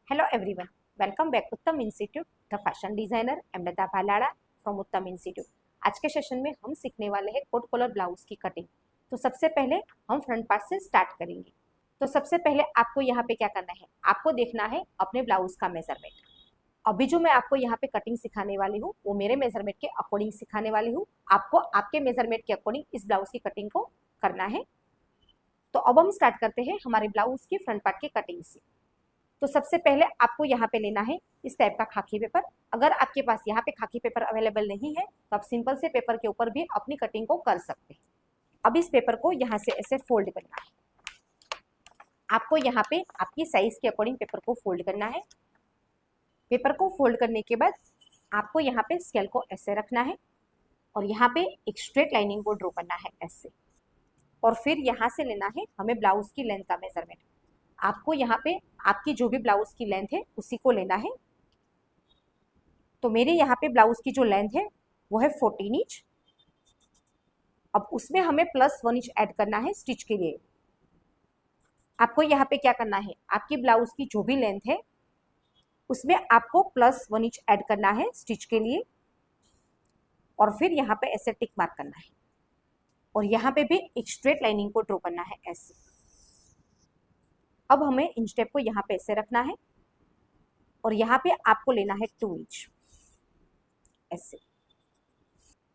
Hello everyone, welcome back Uttam Institute, the fashion designer Amrita Bhalada from Uttam Institute। आज के session में हम सीखने वाले हैं कोट कॉलर ब्लाउज की कटिंग। तो सबसे पहले हम फ्रंट पार्ट से स्टार्ट करेंगे। तो सबसे पहले आपको यहाँ पे क्या करना है, आपको देखना है अपने ब्लाउज का मेजरमेंट। अभी जो मैं आपको यहाँ पे कटिंग सिखाने वाली हूँ वो मेरे मेजरमेंट के अकॉर्डिंग सिखाने वाली हूँ। आपको आपके मेजरमेंट के अकॉर्डिंग इस ब्लाउज की कटिंग को करना है। तो अब हम स्टार्ट करते हैं हमारे ब्लाउज की फ्रंट पार्ट की कटिंग से। तो सबसे पहले आपको यहाँ पे लेना है इस टाइप का खाकी पेपर। अगर आपके पास यहाँ पे खाकी पेपर अवेलेबल नहीं है तो आप सिंपल से पेपर के ऊपर भी अपनी कटिंग को कर सकते हैं। अब इस पेपर को यहाँ से ऐसे फोल्ड करना है। आपको यहाँ पे आपकी साइज के अकॉर्डिंग पेपर को फोल्ड करना है। पेपर को फोल्ड करने के बाद आपको यहाँ पे स्केल को ऐसे रखना है और यहाँ पे एक स्ट्रेट लाइनिंग को ड्रॉ करना है ऐसे। और फिर यहाँ से लेना है हमें ब्लाउज की लेंथ का मेजरमेंट। आपको यहाँ पे आपकी जो भी ब्लाउज की लेंथ है उसी को लेना है। तो मेरे यहाँ पे ब्लाउज की जो लेंथ है वो है 14 इंच। अब उसमें हमें +1 इंच ऐड करना है स्टिच के लिए। आपको यहाँ पे क्या करना है, आपकी ब्लाउज की जो भी लेंथ है उसमें आपको +1 इंच ऐड करना है स्टिच के लिए। और फिर यहाँ पे ऐसे टिक मार्क करना है और यहाँ पे भी एक स्ट्रेट लाइनिंग को ड्रॉ करना है ऐसे। अब हमें इंच टेप को यहाँ पे ऐसे रखना है और यहाँ पे आपको लेना है 2 इंच ऐसे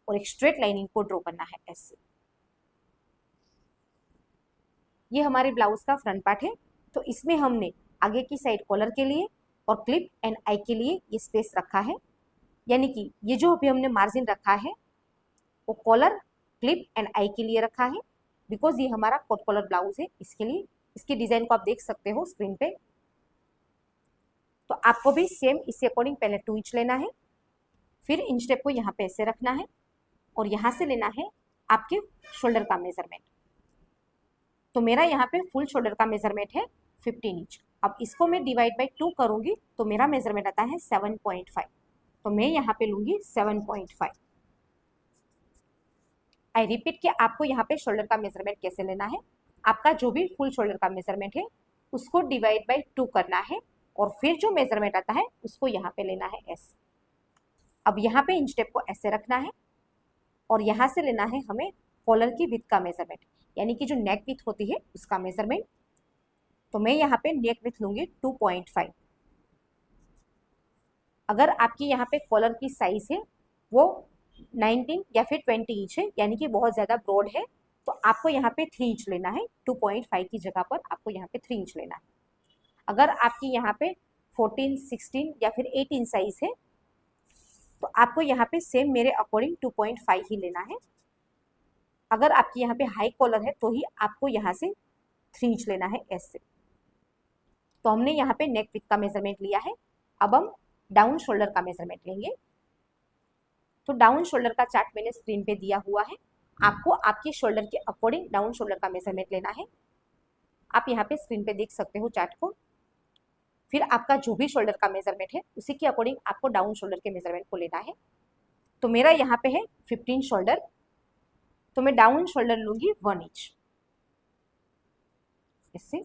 और एक स्ट्रेट लाइनिंग को ड्रॉ करना है ऐसे। ये हमारे ब्लाउज का फ्रंट पार्ट है। तो इसमें हमने आगे की साइड कॉलर के लिए और क्लिप एंड आई के लिए ये स्पेस रखा है। यानी कि ये जो अभी हमने मार्जिन रखा है वो कॉलर, क्लिप एंड आई के लिए रखा है। बिकॉज ये हमारा कोट कॉलर ब्लाउज है, इसके लिए इसकी डिजाइन को आप देख सकते हो स्क्रीन पे। तो आपको भी सेम इसी अकॉर्डिंग पहले 2 इंच लेना है, फिर इंच टेप को यहाँ पे ऐसे रखना है और यहाँ से लेना है आपके शोल्डर का मेजरमेंट। तो मेरा यहाँ पे फुल शोल्डर का मेजरमेंट है 15 इंच। अब इसको मैं डिवाइड बाई 2 करूंगी तो मेरा मेजरमेंट आता है 7.5। तो मैं यहाँ पे लूंगी 7.5। आई रिपीट कि आपको यहाँ पे शोल्डर का मेजरमेंट कैसे लेना है, आपका जो भी फुल शोल्डर का मेजरमेंट है उसको डिवाइड बाई 2 करना है और फिर जो मेजरमेंट आता है उसको यहाँ पे लेना है ऐसे। अब यहाँ पे इंच टेप को ऐसे रखना है और यहाँ से लेना है हमें कॉलर की विड्थ का मेजरमेंट, यानी कि जो नेक विड्थ होती है उसका मेजरमेंट। तो मैं यहाँ पे नेक विड्थ लूंगी 2.5। अगर आपकी यहाँ पे कॉलर की साइज है वो 19 या फिर 20 इंच है, यानी कि बहुत ज्यादा ब्रॉड है, तो आपको यहाँ पे 3 इंच लेना है। 2.5 की जगह पर आपको यहाँ पे 3 इंच लेना है। अगर आपकी यहाँ पे 14, 16 या फिर 18 साइज है तो आपको यहाँ पे सेम मेरे अकॉर्डिंग 2.5 ही लेना है। अगर आपकी यहाँ पे हाई कॉलर है तो ही आपको यहाँ से 3 इंच लेना है ऐसे। तो हमने यहाँ पे नेक विड्थ का मेजरमेंट लिया है। अब हम डाउन शोल्डर का मेजरमेंट लेंगे। तो डाउन शोल्डर का चार्ट मैंने स्क्रीन पे दिया हुआ है। आपको आपके शोल्डर के अकॉर्डिंग डाउन शोल्डर का मेजरमेंट लेना है। आप यहाँ पे स्क्रीन पे देख सकते हो चार्ट को। फिर आपका जो भी शोल्डर का मेजरमेंट है उसी के अकॉर्डिंग आपको डाउन शोल्डर के मेजरमेंट को लेना है। तो मेरा यहाँ पे है 15 शोल्डर, तो मैं डाउन शोल्डर लूंगी 1 इंच इससे।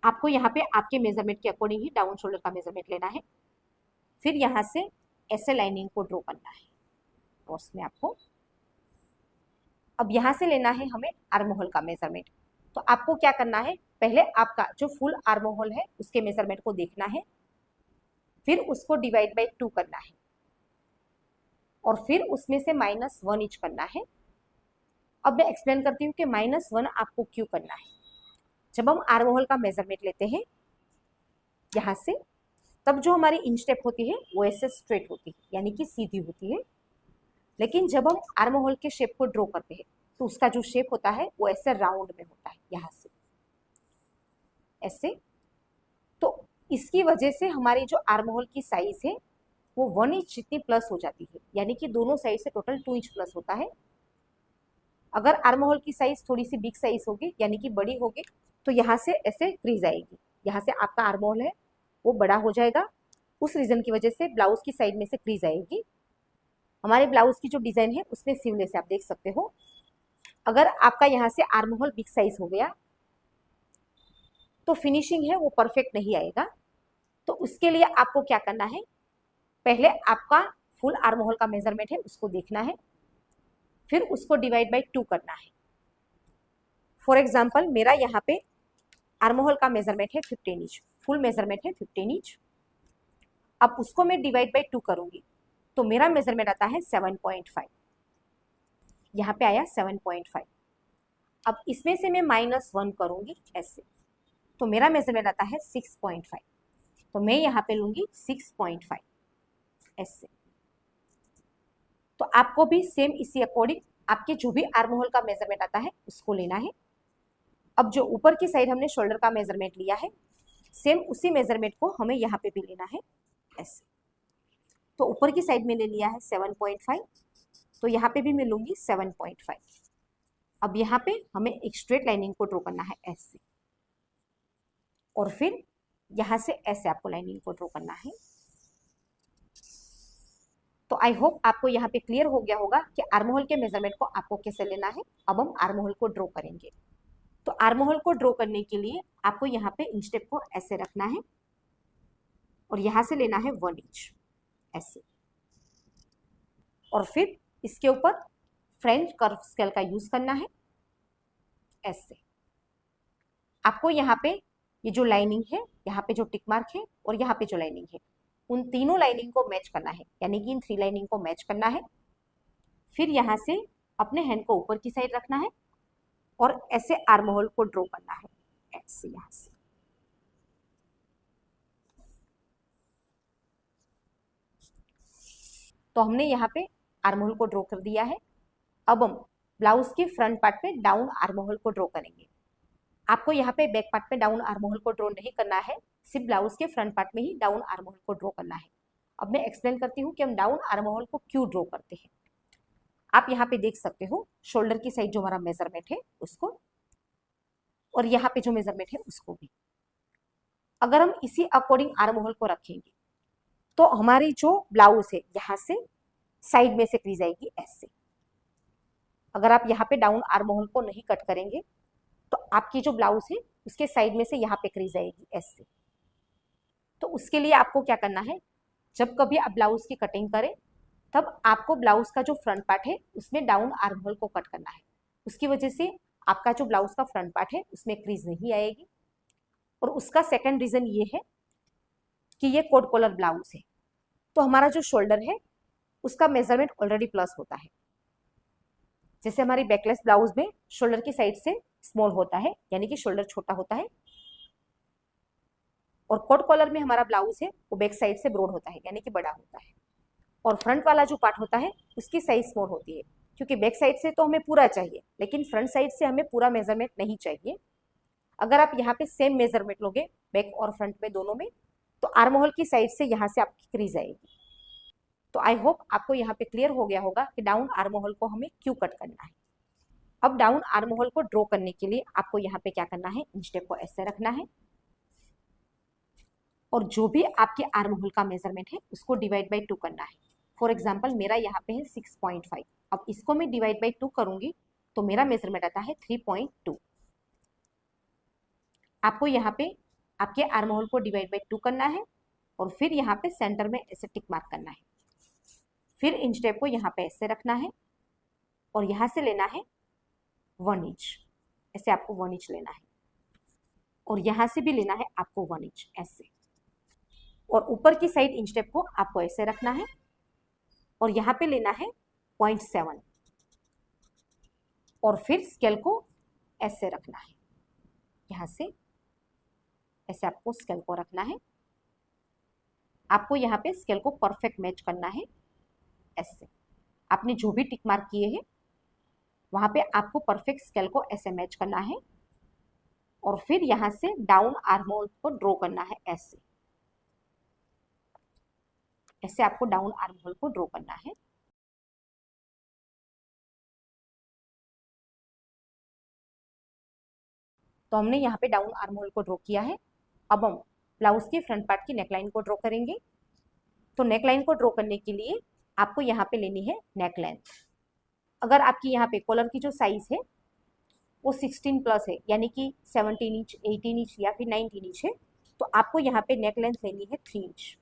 आपको यहाँ पे आपके मेजरमेंट के अकॉर्डिंग ही डाउन शोल्डर का मेजरमेंट लेना है। फिर यहाँ से ऐसे लाइनिंग को ड्रॉ करना है और उसमें आपको अब यहाँ से लेना है हमें आर्म होल का मेजरमेंट। तो आपको क्या करना है, पहले आपका जो फुल आर्म होल है उसके मेजरमेंट को देखना है, फिर उसको डिवाइड बाई 2 करना है और फिर उसमें से -1 इंच करना है। अब मैं एक्सप्लेन करती हूँ कि -1 आपको क्यों करना है। जब हम आर्म होल का मेजरमेंट लेते हैं यहाँ से, तब जो हमारी इंच टेप होती है वो ऐसे स्ट्रेट होती है, यानी कि सीधी होती है। लेकिन जब हम आर्म होल के शेप को ड्रॉ करते हैं तो उसका जो शेप होता है वो ऐसे राउंड में होता है, यहाँ से ऐसे। तो इसकी वजह से हमारी जो आर्म होल की साइज है वो 1 इंच जितनी प्लस हो जाती है, यानी कि दोनों साइड से टोटल 2 इंच प्लस होता है। अगर आर्म होल की साइज थोड़ी सी बिग साइज होगी, यानी कि बड़ी होगी, तो यहाँ से ऐसे क्रीज आएगी। यहाँ से आपका आर्म होल है वो बड़ा हो जाएगा, उस रीजन की वजह से ब्लाउज की साइड में से क्रीज आएगी। हमारे ब्लाउज की जो डिजाइन है उसमें सीवलेस आप देख सकते हो। अगर आपका यहाँ से आर्म होल बिग साइज हो गया तो फिनिशिंग है वो परफेक्ट नहीं आएगा। तो उसके लिए आपको क्या करना है, पहले आपका फुल आर्म होल का मेजरमेंट है उसको देखना है, फिर उसको डिवाइड बाई 2 करना है। फॉर एग्जाम्पल मेरा यहाँ पे आर्म होल का मेजरमेंट है 15 इंच, फुल मेजरमेंट है 15 इंच। अब उसको मैं डिवाइड बाई 2 करूंगी तो मेरा मेजरमेंट आता है 7.5, यहाँ पे आया 7.5। अब इसमें से मैं -1 करूंगी ऐसे, तो मेरा मेजरमेंट आता है 6.5, तो मैं यहाँ पे लूंगी 6.5 ऐसे। तो आपको भी सेम इसी अकॉर्डिंग आपके जो भी आर्म होल का मेजरमेंट आता है उसको लेना है। अब जो ऊपर की साइड हमने शोल्डर का मेजरमेंट लिया है, सेम उसी मेजरमेंट को हमें यहाँ पे भी लेना है ऐसे। तो ऊपर की साइड में ले लिया है 7.5, तो यहाँ पे भी मैं लूंगी 7.5। अब यहाँ पे हमें एक स्ट्रेट लाइनिंग को ड्रॉ करना है ऐसे, और फिर यहाँ से ऐसे आपको लाइनिंग को ड्रॉ करना है। तो आई होप आपको यहाँ पे क्लियर हो गया होगा कि आर्म होल के मेजरमेंट को आपको कैसे लेना है। अब हम आर्म होल को ड्रॉ करेंगे। तो आर्म होल को ड्रॉ करने के लिए आपको यहाँ पे इंचटेप को ऐसे रखना है और यहाँ से लेना है 1 इंच ऐसे, और फिर इसके ऊपर फ्रेंच कर्व स्केल का यूज करना है ऐसे। आपको यहाँ पे ये जो लाइनिंग है, यहाँ पे जो टिक मार्क है और यहाँ पे जो लाइनिंग है, उन तीनों लाइनिंग को मैच करना है, यानी कि इन 3 लाइनिंग को मैच करना है। फिर यहाँ से अपने हैंड को ऊपर की साइड रखना है और ऐसे आर्म होल को ड्रॉ करना है ऐसे यहाँ से। तो हमने यहाँ पे आर्म होल को ड्रॉ कर दिया है। अब हम ब्लाउज के फ्रंट पार्ट पे डाउन आर्म होल को ड्रॉ करेंगे। आपको यहाँ पे बैक पार्ट पे डाउन आर्म होल को ड्रॉ नहीं करना है, सिर्फ ब्लाउज के फ्रंट पार्ट में ही डाउन आर्म होल को ड्रॉ करना है। अब मैं एक्सप्लेन करती हूँ कि हम डाउन आर्म होल को क्यों ड्रॉ करते हैं। आप यहाँ पे देख सकते हो शोल्डर की साइड जो हमारा मेजरमेंट है उसको, और यहाँ पे जो मेजरमेंट है उसको भी। अगर हम इसी अकॉर्डिंग आर्म होल को रखेंगे तो हमारी जो ब्लाउज है यहाँ से साइड में से क्रीज आएगी ऐसे। अगर आप यहाँ पे डाउन आर्म होल को नहीं कट करेंगे तो आपकी जो ब्लाउज है उसके साइड में से यहाँ पे क्रीज आएगी ऐसे। तो उसके लिए आपको क्या करना है, जब कभी आप ब्लाउज की कटिंग करें तब आपको ब्लाउज का जो फ्रंट पार्ट है उसमें डाउन आर्म होल को कट करना है। उसकी वजह से आपका जो ब्लाउज का फ्रंट पार्ट है उसमें क्रीज नहीं आएगी। और उसका सेकंड रीजन ये है कि ये कोट कॉलर ब्लाउज है, तो हमारा जो शोल्डर है उसका मेजरमेंट ऑलरेडी प्लस होता है। जैसे हमारी बैकलेस ब्लाउज में शोल्डर की साइड से स्मॉल होता है, यानी कि शोल्डर छोटा होता है, और कोट कॉलर में हमारा ब्लाउज है वो बैक साइड से ब्रॉड होता है, यानी कि बड़ा होता है। और फ्रंट वाला जो पार्ट होता है उसकी साइज स्मॉल होती है, क्योंकि बैक साइड से तो हमें पूरा चाहिए लेकिन फ्रंट साइड से हमें पूरा मेजरमेंट नहीं चाहिए। अगर आप यहाँ पे सेम मेजरमेंट लोगे बैक और फ्रंट में दोनों में, तो आर्म होल की साइड से यहाँ से आपकी क्रीज आएगी। तो आई होप आपको यहाँ पे क्लियर हो गया होगा कि डाउन आर्म होल को हमें क्यों कट करना है। अब डाउन आर्म होल को ड्रॉ करने के लिए आपको यहाँ पे क्या करना है, इंचटेप को ऐसे रखना है और जो भी आपके आर्म होल का मेजरमेंट है उसको डिवाइड बाई 2 करना है। फॉर एग्जाम्पल मेरा यहाँ पे है 6.5, अब इसको मैं डिवाइड बाई 2 करूंगी तो मेरा मेजरमेंट आता है 3.2। आपको यहाँ पे आपके आर्म होल को डिवाइड बाई 2 करना है और फिर यहाँ पे सेंटर में ऐसे टिक मार्क करना है। फिर इंचटेप को यहाँ पे ऐसे रखना है और यहाँ से लेना है 1 इंच, ऐसे आपको 1 इंच लेना है, और यहाँ से भी लेना है आपको 1 इंच ऐसे। और ऊपर की साइड इंचटेप को आपको ऐसे रखना है और यहाँ पे लेना है 0.7, और फिर स्केल को ऐसे रखना है, यहाँ से ऐसे आपको स्केल को रखना है। आपको यहाँ पे स्केल को परफेक्ट मैच करना है ऐसे। आपने जो भी टिक मार्क किए हैं वहां पे आपको परफेक्ट स्केल को ऐसे मैच करना है, और फिर यहाँ से डाउन आर्म होल को ड्रॉ करना है ऐसे। ऐसे आपको डाउन आर्म होल को ड्रॉ करना है। तो हमने यहाँ पे डाउन आर्म होल को ड्रॉ किया है। अब हम ब्लाउज के फ्रंट पार्ट की नेकलाइन को ड्रॉ करेंगे। तो नेकलाइन को ड्रॉ करने के लिए आपको यहाँ पे लेनी है नेक लेंथ। अगर आपकी यहाँ पे कॉलर की जो साइज है वो 16 प्लस है, यानी कि 17 इंच, 18 इंच या फिर 19 इंच है, तो आपको यहाँ पे नेक लेंथ लेनी है 3 इंच।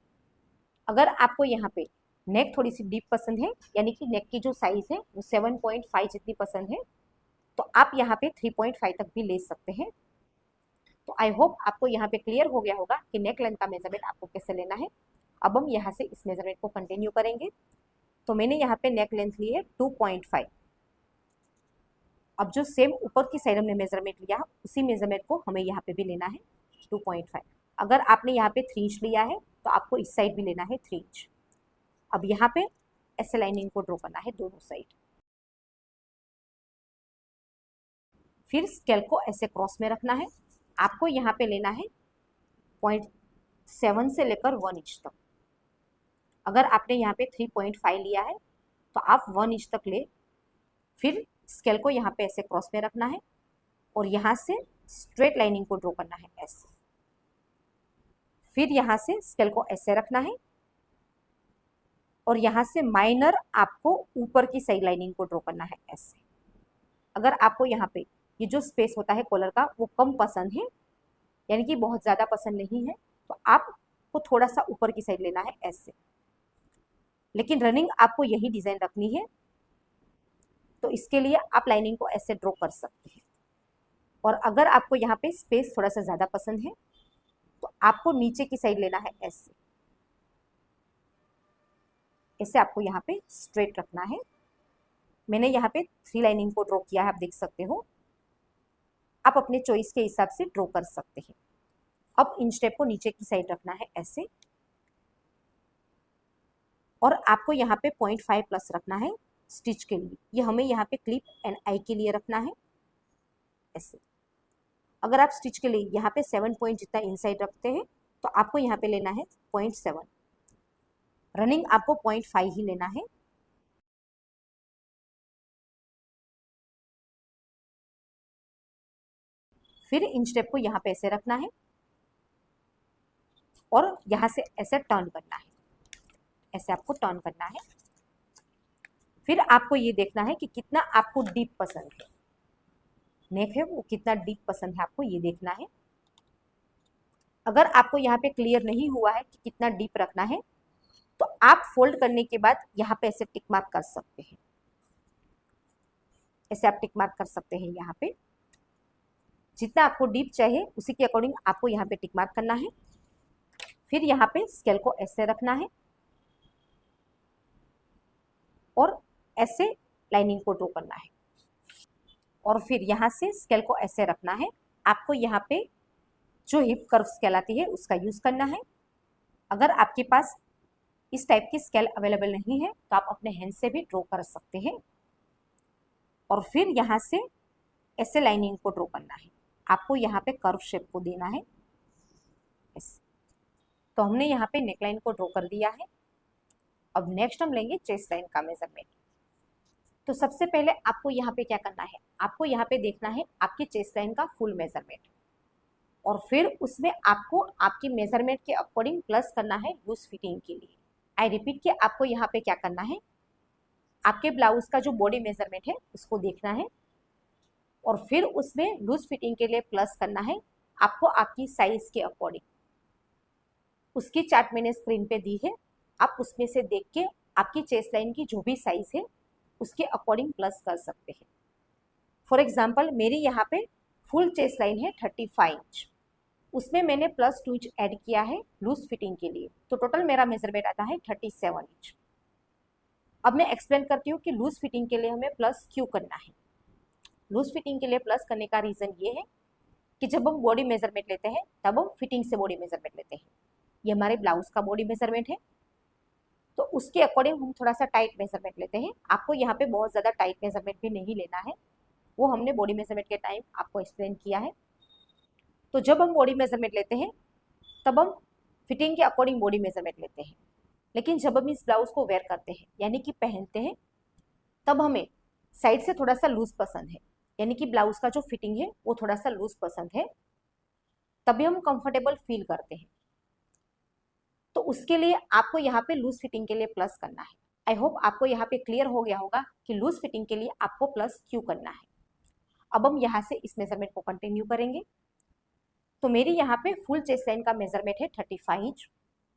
अगर आपको यहाँ पे नेक थोड़ी सी डीप पसंद है, यानी कि नेक की जो साइज है वो 7.5 जितनी पसंद है, तो आप यहाँ पे 3.5 तक भी ले सकते हैं। तो आई होप आपको यहाँ पे क्लियर हो गया होगा कि नेक लेंथ का मेजरमेंट आपको कैसे लेना है। अब हम यहाँ से इस मेजरमेंट को कंटिन्यू करेंगे। तो मैंने यहाँ पे नेक लेंथ ली है 2.5। अब जो सेम ऊपर की साइड हमने मेजरमेंट लिया उसी मेजरमेंट को हमें यहाँ पे भी लेना है 2.5। अगर आपने यहाँ पे 3 इंच लिया है तो आपको इस साइड भी लेना है 3 इंच। अब यहाँ पे ऐसे लाइनिंग को ड्रॉ करना है दोनों साइड। फिर स्केल को ऐसे क्रॉस में रखना है। आपको यहाँ पे लेना है 0.7 से लेकर 1 इंच तक। अगर आपने यहाँ पे 3.5 लिया है तो आप 1 इंच तक ले। फिर स्केल को यहाँ पे ऐसे क्रॉस में रखना है और यहाँ से स्ट्रेट लाइनिंग को ड्रॉ करना है ऐसे। फिर यहाँ से स्केल को ऐसे रखना है और यहाँ से माइनर आपको ऊपर की साइड लाइनिंग को ड्रॉ करना है ऐसे। अगर आपको यहाँ पे ये जो स्पेस होता है कॉलर का वो कम पसंद है, यानी कि बहुत ज़्यादा पसंद नहीं है, तो आपको थोड़ा सा ऊपर की साइड लेना है ऐसे। लेकिन रनिंग आपको यही डिज़ाइन रखनी है, तो इसके लिए आप लाइनिंग को ऐसे ड्रॉ कर सकते हैं। और अगर आपको यहाँ पे स्पेस थोड़ा सा ज़्यादा पसंद है तो आपको नीचे की साइड लेना है ऐसे। ऐसे आपको यहाँ पे स्ट्रेट रखना है। मैंने यहाँ पे 3 लाइनिंग को ड्रॉ किया है, आप देख सकते हो। आप अपने चॉइस के हिसाब से ड्रॉ कर सकते हैं। अब इन स्टेप को नीचे की साइड रखना है ऐसे और आपको यहाँ पे 0.5 प्लस रखना है स्टिच के लिए। ये हमें यहाँ पे क्लिप एंड आई के लिए रखना है ऐसे। अगर आप स्टिच के लिए यहाँ पे 7 पॉइंट जितना इनसाइड रखते हैं तो आपको यहाँ पे लेना है 0.7। रनिंग आपको 0.5 ही लेना है। फिर इन स्टेप को यहाँ पे ऐसे रखना है और यहाँ से ऐसे टर्न करना है। ऐसे आपको टर्न करना है। फिर आपको ये देखना है कि कितना आपको डीप पसंद है, नेक है वो कितना डीप पसंद है, आपको ये देखना है। अगर आपको यहाँ पे क्लियर नहीं हुआ है कि कितना डीप रखना है तो आप फोल्ड करने के बाद यहाँ पे ऐसे टिक मार्क कर सकते हैं। ऐसे आप टिक मार्क कर सकते हैं। यहाँ पे जितना आपको डीप चाहिए उसी के अकॉर्डिंग आपको यहाँ पे टिक मार्क करना है। फिर यहाँ पे स्केल को ऐसे रखना है और ऐसे लाइनिंग को ड्रॉ करना है और फिर यहाँ से स्केल को ऐसे रखना है। आपको यहाँ पे जो हिप कर्व्स कहलाती है उसका यूज करना है। अगर आपके पास इस टाइप की स्केल अवेलेबल नहीं है तो आप अपने हैंड से भी ड्रॉ कर सकते हैं। और फिर यहाँ से ऐसे लाइनिंग को ड्रॉ करना है। आपको यहाँ पे कर्व शेप को देना है ऐसे। तो हमने यहाँ पे नेकलाइन को ड्रॉ कर दिया है। अब नेक्स्ट हम लेंगे चेस्ट लाइन का मेजरमेंट। तो सबसे पहले आपको यहाँ पे क्या करना है, आपको यहाँ पे देखना है आपकी चेस्ट लाइन का फुल मेजरमेंट और फिर उसमें आपको आपकी मेजरमेंट के अकॉर्डिंग प्लस करना है लूज फिटिंग के लिए। आई रिपीट कि आपको यहाँ पे क्या करना है, आपके ब्लाउज का जो बॉडी मेजरमेंट है उसको देखना है और फिर उसमें लूज फिटिंग के लिए प्लस करना है आपको आपकी साइज के अकॉर्डिंग। उसकी चार्ट मैंने स्क्रीन पे दी है, आप उसमें से देख के आपकी चेस्ट लाइन की जो भी साइज है उसके अकॉर्डिंग प्लस कर सकते हैं। फॉर एग्जाम्पल मेरी यहाँ पे फुल चेस्ट लाइन है 35 इंच, उसमें मैंने प्लस 2 इंच ऐड किया है लूज फिटिंग के लिए, तो टोटल मेरा मेजरमेंट आता है 37 इंच। अब मैं एक्सप्लेन करती हूँ कि लूज फिटिंग के लिए हमें प्लस क्यों करना है। लूज फिटिंग के लिए प्लस करने का रीज़न ये है कि जब हम बॉडी मेजरमेंट लेते हैं तब हम फिटिंग से बॉडी मेजरमेंट लेते हैं। ये हमारे ब्लाउज का बॉडी मेजरमेंट है तो उसके अकॉर्डिंग हम थोड़ा सा टाइट मेजरमेंट लेते हैं। आपको यहाँ पे बहुत ज़्यादा टाइट मेजरमेंट भी नहीं लेना है, वो हमने बॉडी मेजरमेंट के टाइम आपको एक्सप्लेन किया है। तो जब हम बॉडी मेजरमेंट लेते हैं तब हम फिटिंग के अकॉर्डिंग बॉडी मेजरमेंट लेते हैं, लेकिन जब हम इस ब्लाउज को वेयर करते हैं यानी कि पहनते हैं तब हमें साइड से थोड़ा सा लूज पसंद है, यानी कि ब्लाउज का जो फिटिंग है वो थोड़ा सा लूज पसंद है, तभी हम कंफर्टेबल फील करते हैं। तो उसके लिए आपको यहाँ पे लूज फिटिंग के लिए प्लस करना है। आई होप आपको यहाँ पे क्लियर हो गया होगा कि लूज फिटिंग के लिए आपको प्लस क्यों करना है। अब हम यहाँ से इस मेजरमेंट को कंटिन्यू करेंगे। तो मेरी यहाँ पे फुल चेस्ट लाइन का मेजरमेंट है 35 इंच,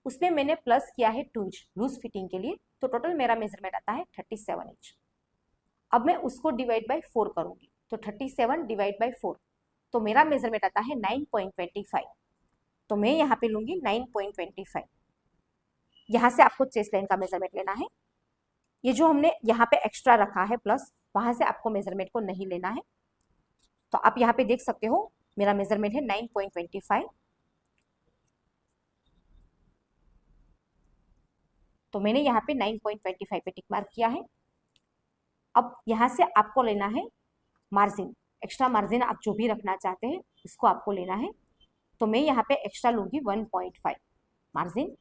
उसमें मैंने प्लस किया है 2 इंच लूज फिटिंग के लिए, तो टोटल मेरा मेजरमेंट आता है 37 इंच। अब मैं उसको डिवाइड बाय 4 करूंगी, तो 37 डिवाइड बाय 4, तो मेरा मेजरमेंट आता है 9.25। तो मैं यहाँ पे लूंगी 9.25। यहाँ से आपको चेस्ट लाइन का मेजरमेंट लेना है। ये जो हमने यहाँ पे एक्स्ट्रा रखा है प्लस, वहां से आपको मेजरमेंट को नहीं लेना है। तो आप यहाँ पे देख सकते हो मेरा मेजरमेंट है 9.25। तो मैंने यहाँ पे 9.25 पे टिक मार्क किया है। अब यहाँ से आपको लेना है मार्जिन, एक्स्ट्रा मार्जिन आप जो भी रखना चाहते हैं उसको आपको लेना है। तो मैं यहाँ पे एक्स्ट्रा लूंगी 1.5 मार्जिन।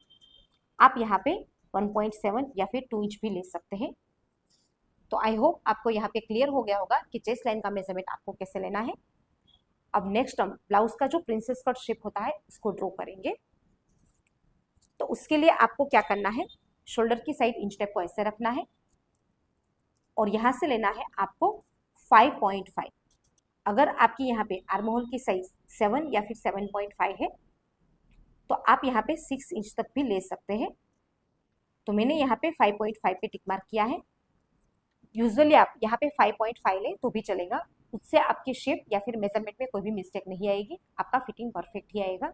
आप यहाँ पे 1.7 या फिर 2 इंच भी ले सकते हैं। तो आई होप आपको यहाँ पे क्लियर हो गया होगा कि चेस्ट लाइन का मेजरमेंट आपको कैसे लेना है। अब नेक्स्ट हम ब्लाउज का जो प्रिंसेस कट शेप होता है उसको ड्रॉ करेंगे। तो उसके लिए आपको क्या करना है, शोल्डर की साइड इंच टेप को ऐसे रखना है और यहाँ से लेना है आपको 5.5। अगर आपकी यहाँ पे आर्म होल की साइज 7 या फिर 7.5 है तो आप यहाँ पे 6 इंच तक भी ले सकते हैं। तो मैंने यहाँ पे 5.5 पे टिक मार्क किया है। यूजुअली आप यहाँ पे 5.5 लें तो भी चलेगा, उससे आपकी शेप या फिर मेजरमेंट में कोई भी मिस्टेक नहीं आएगी, आपका फिटिंग परफेक्ट ही आएगा।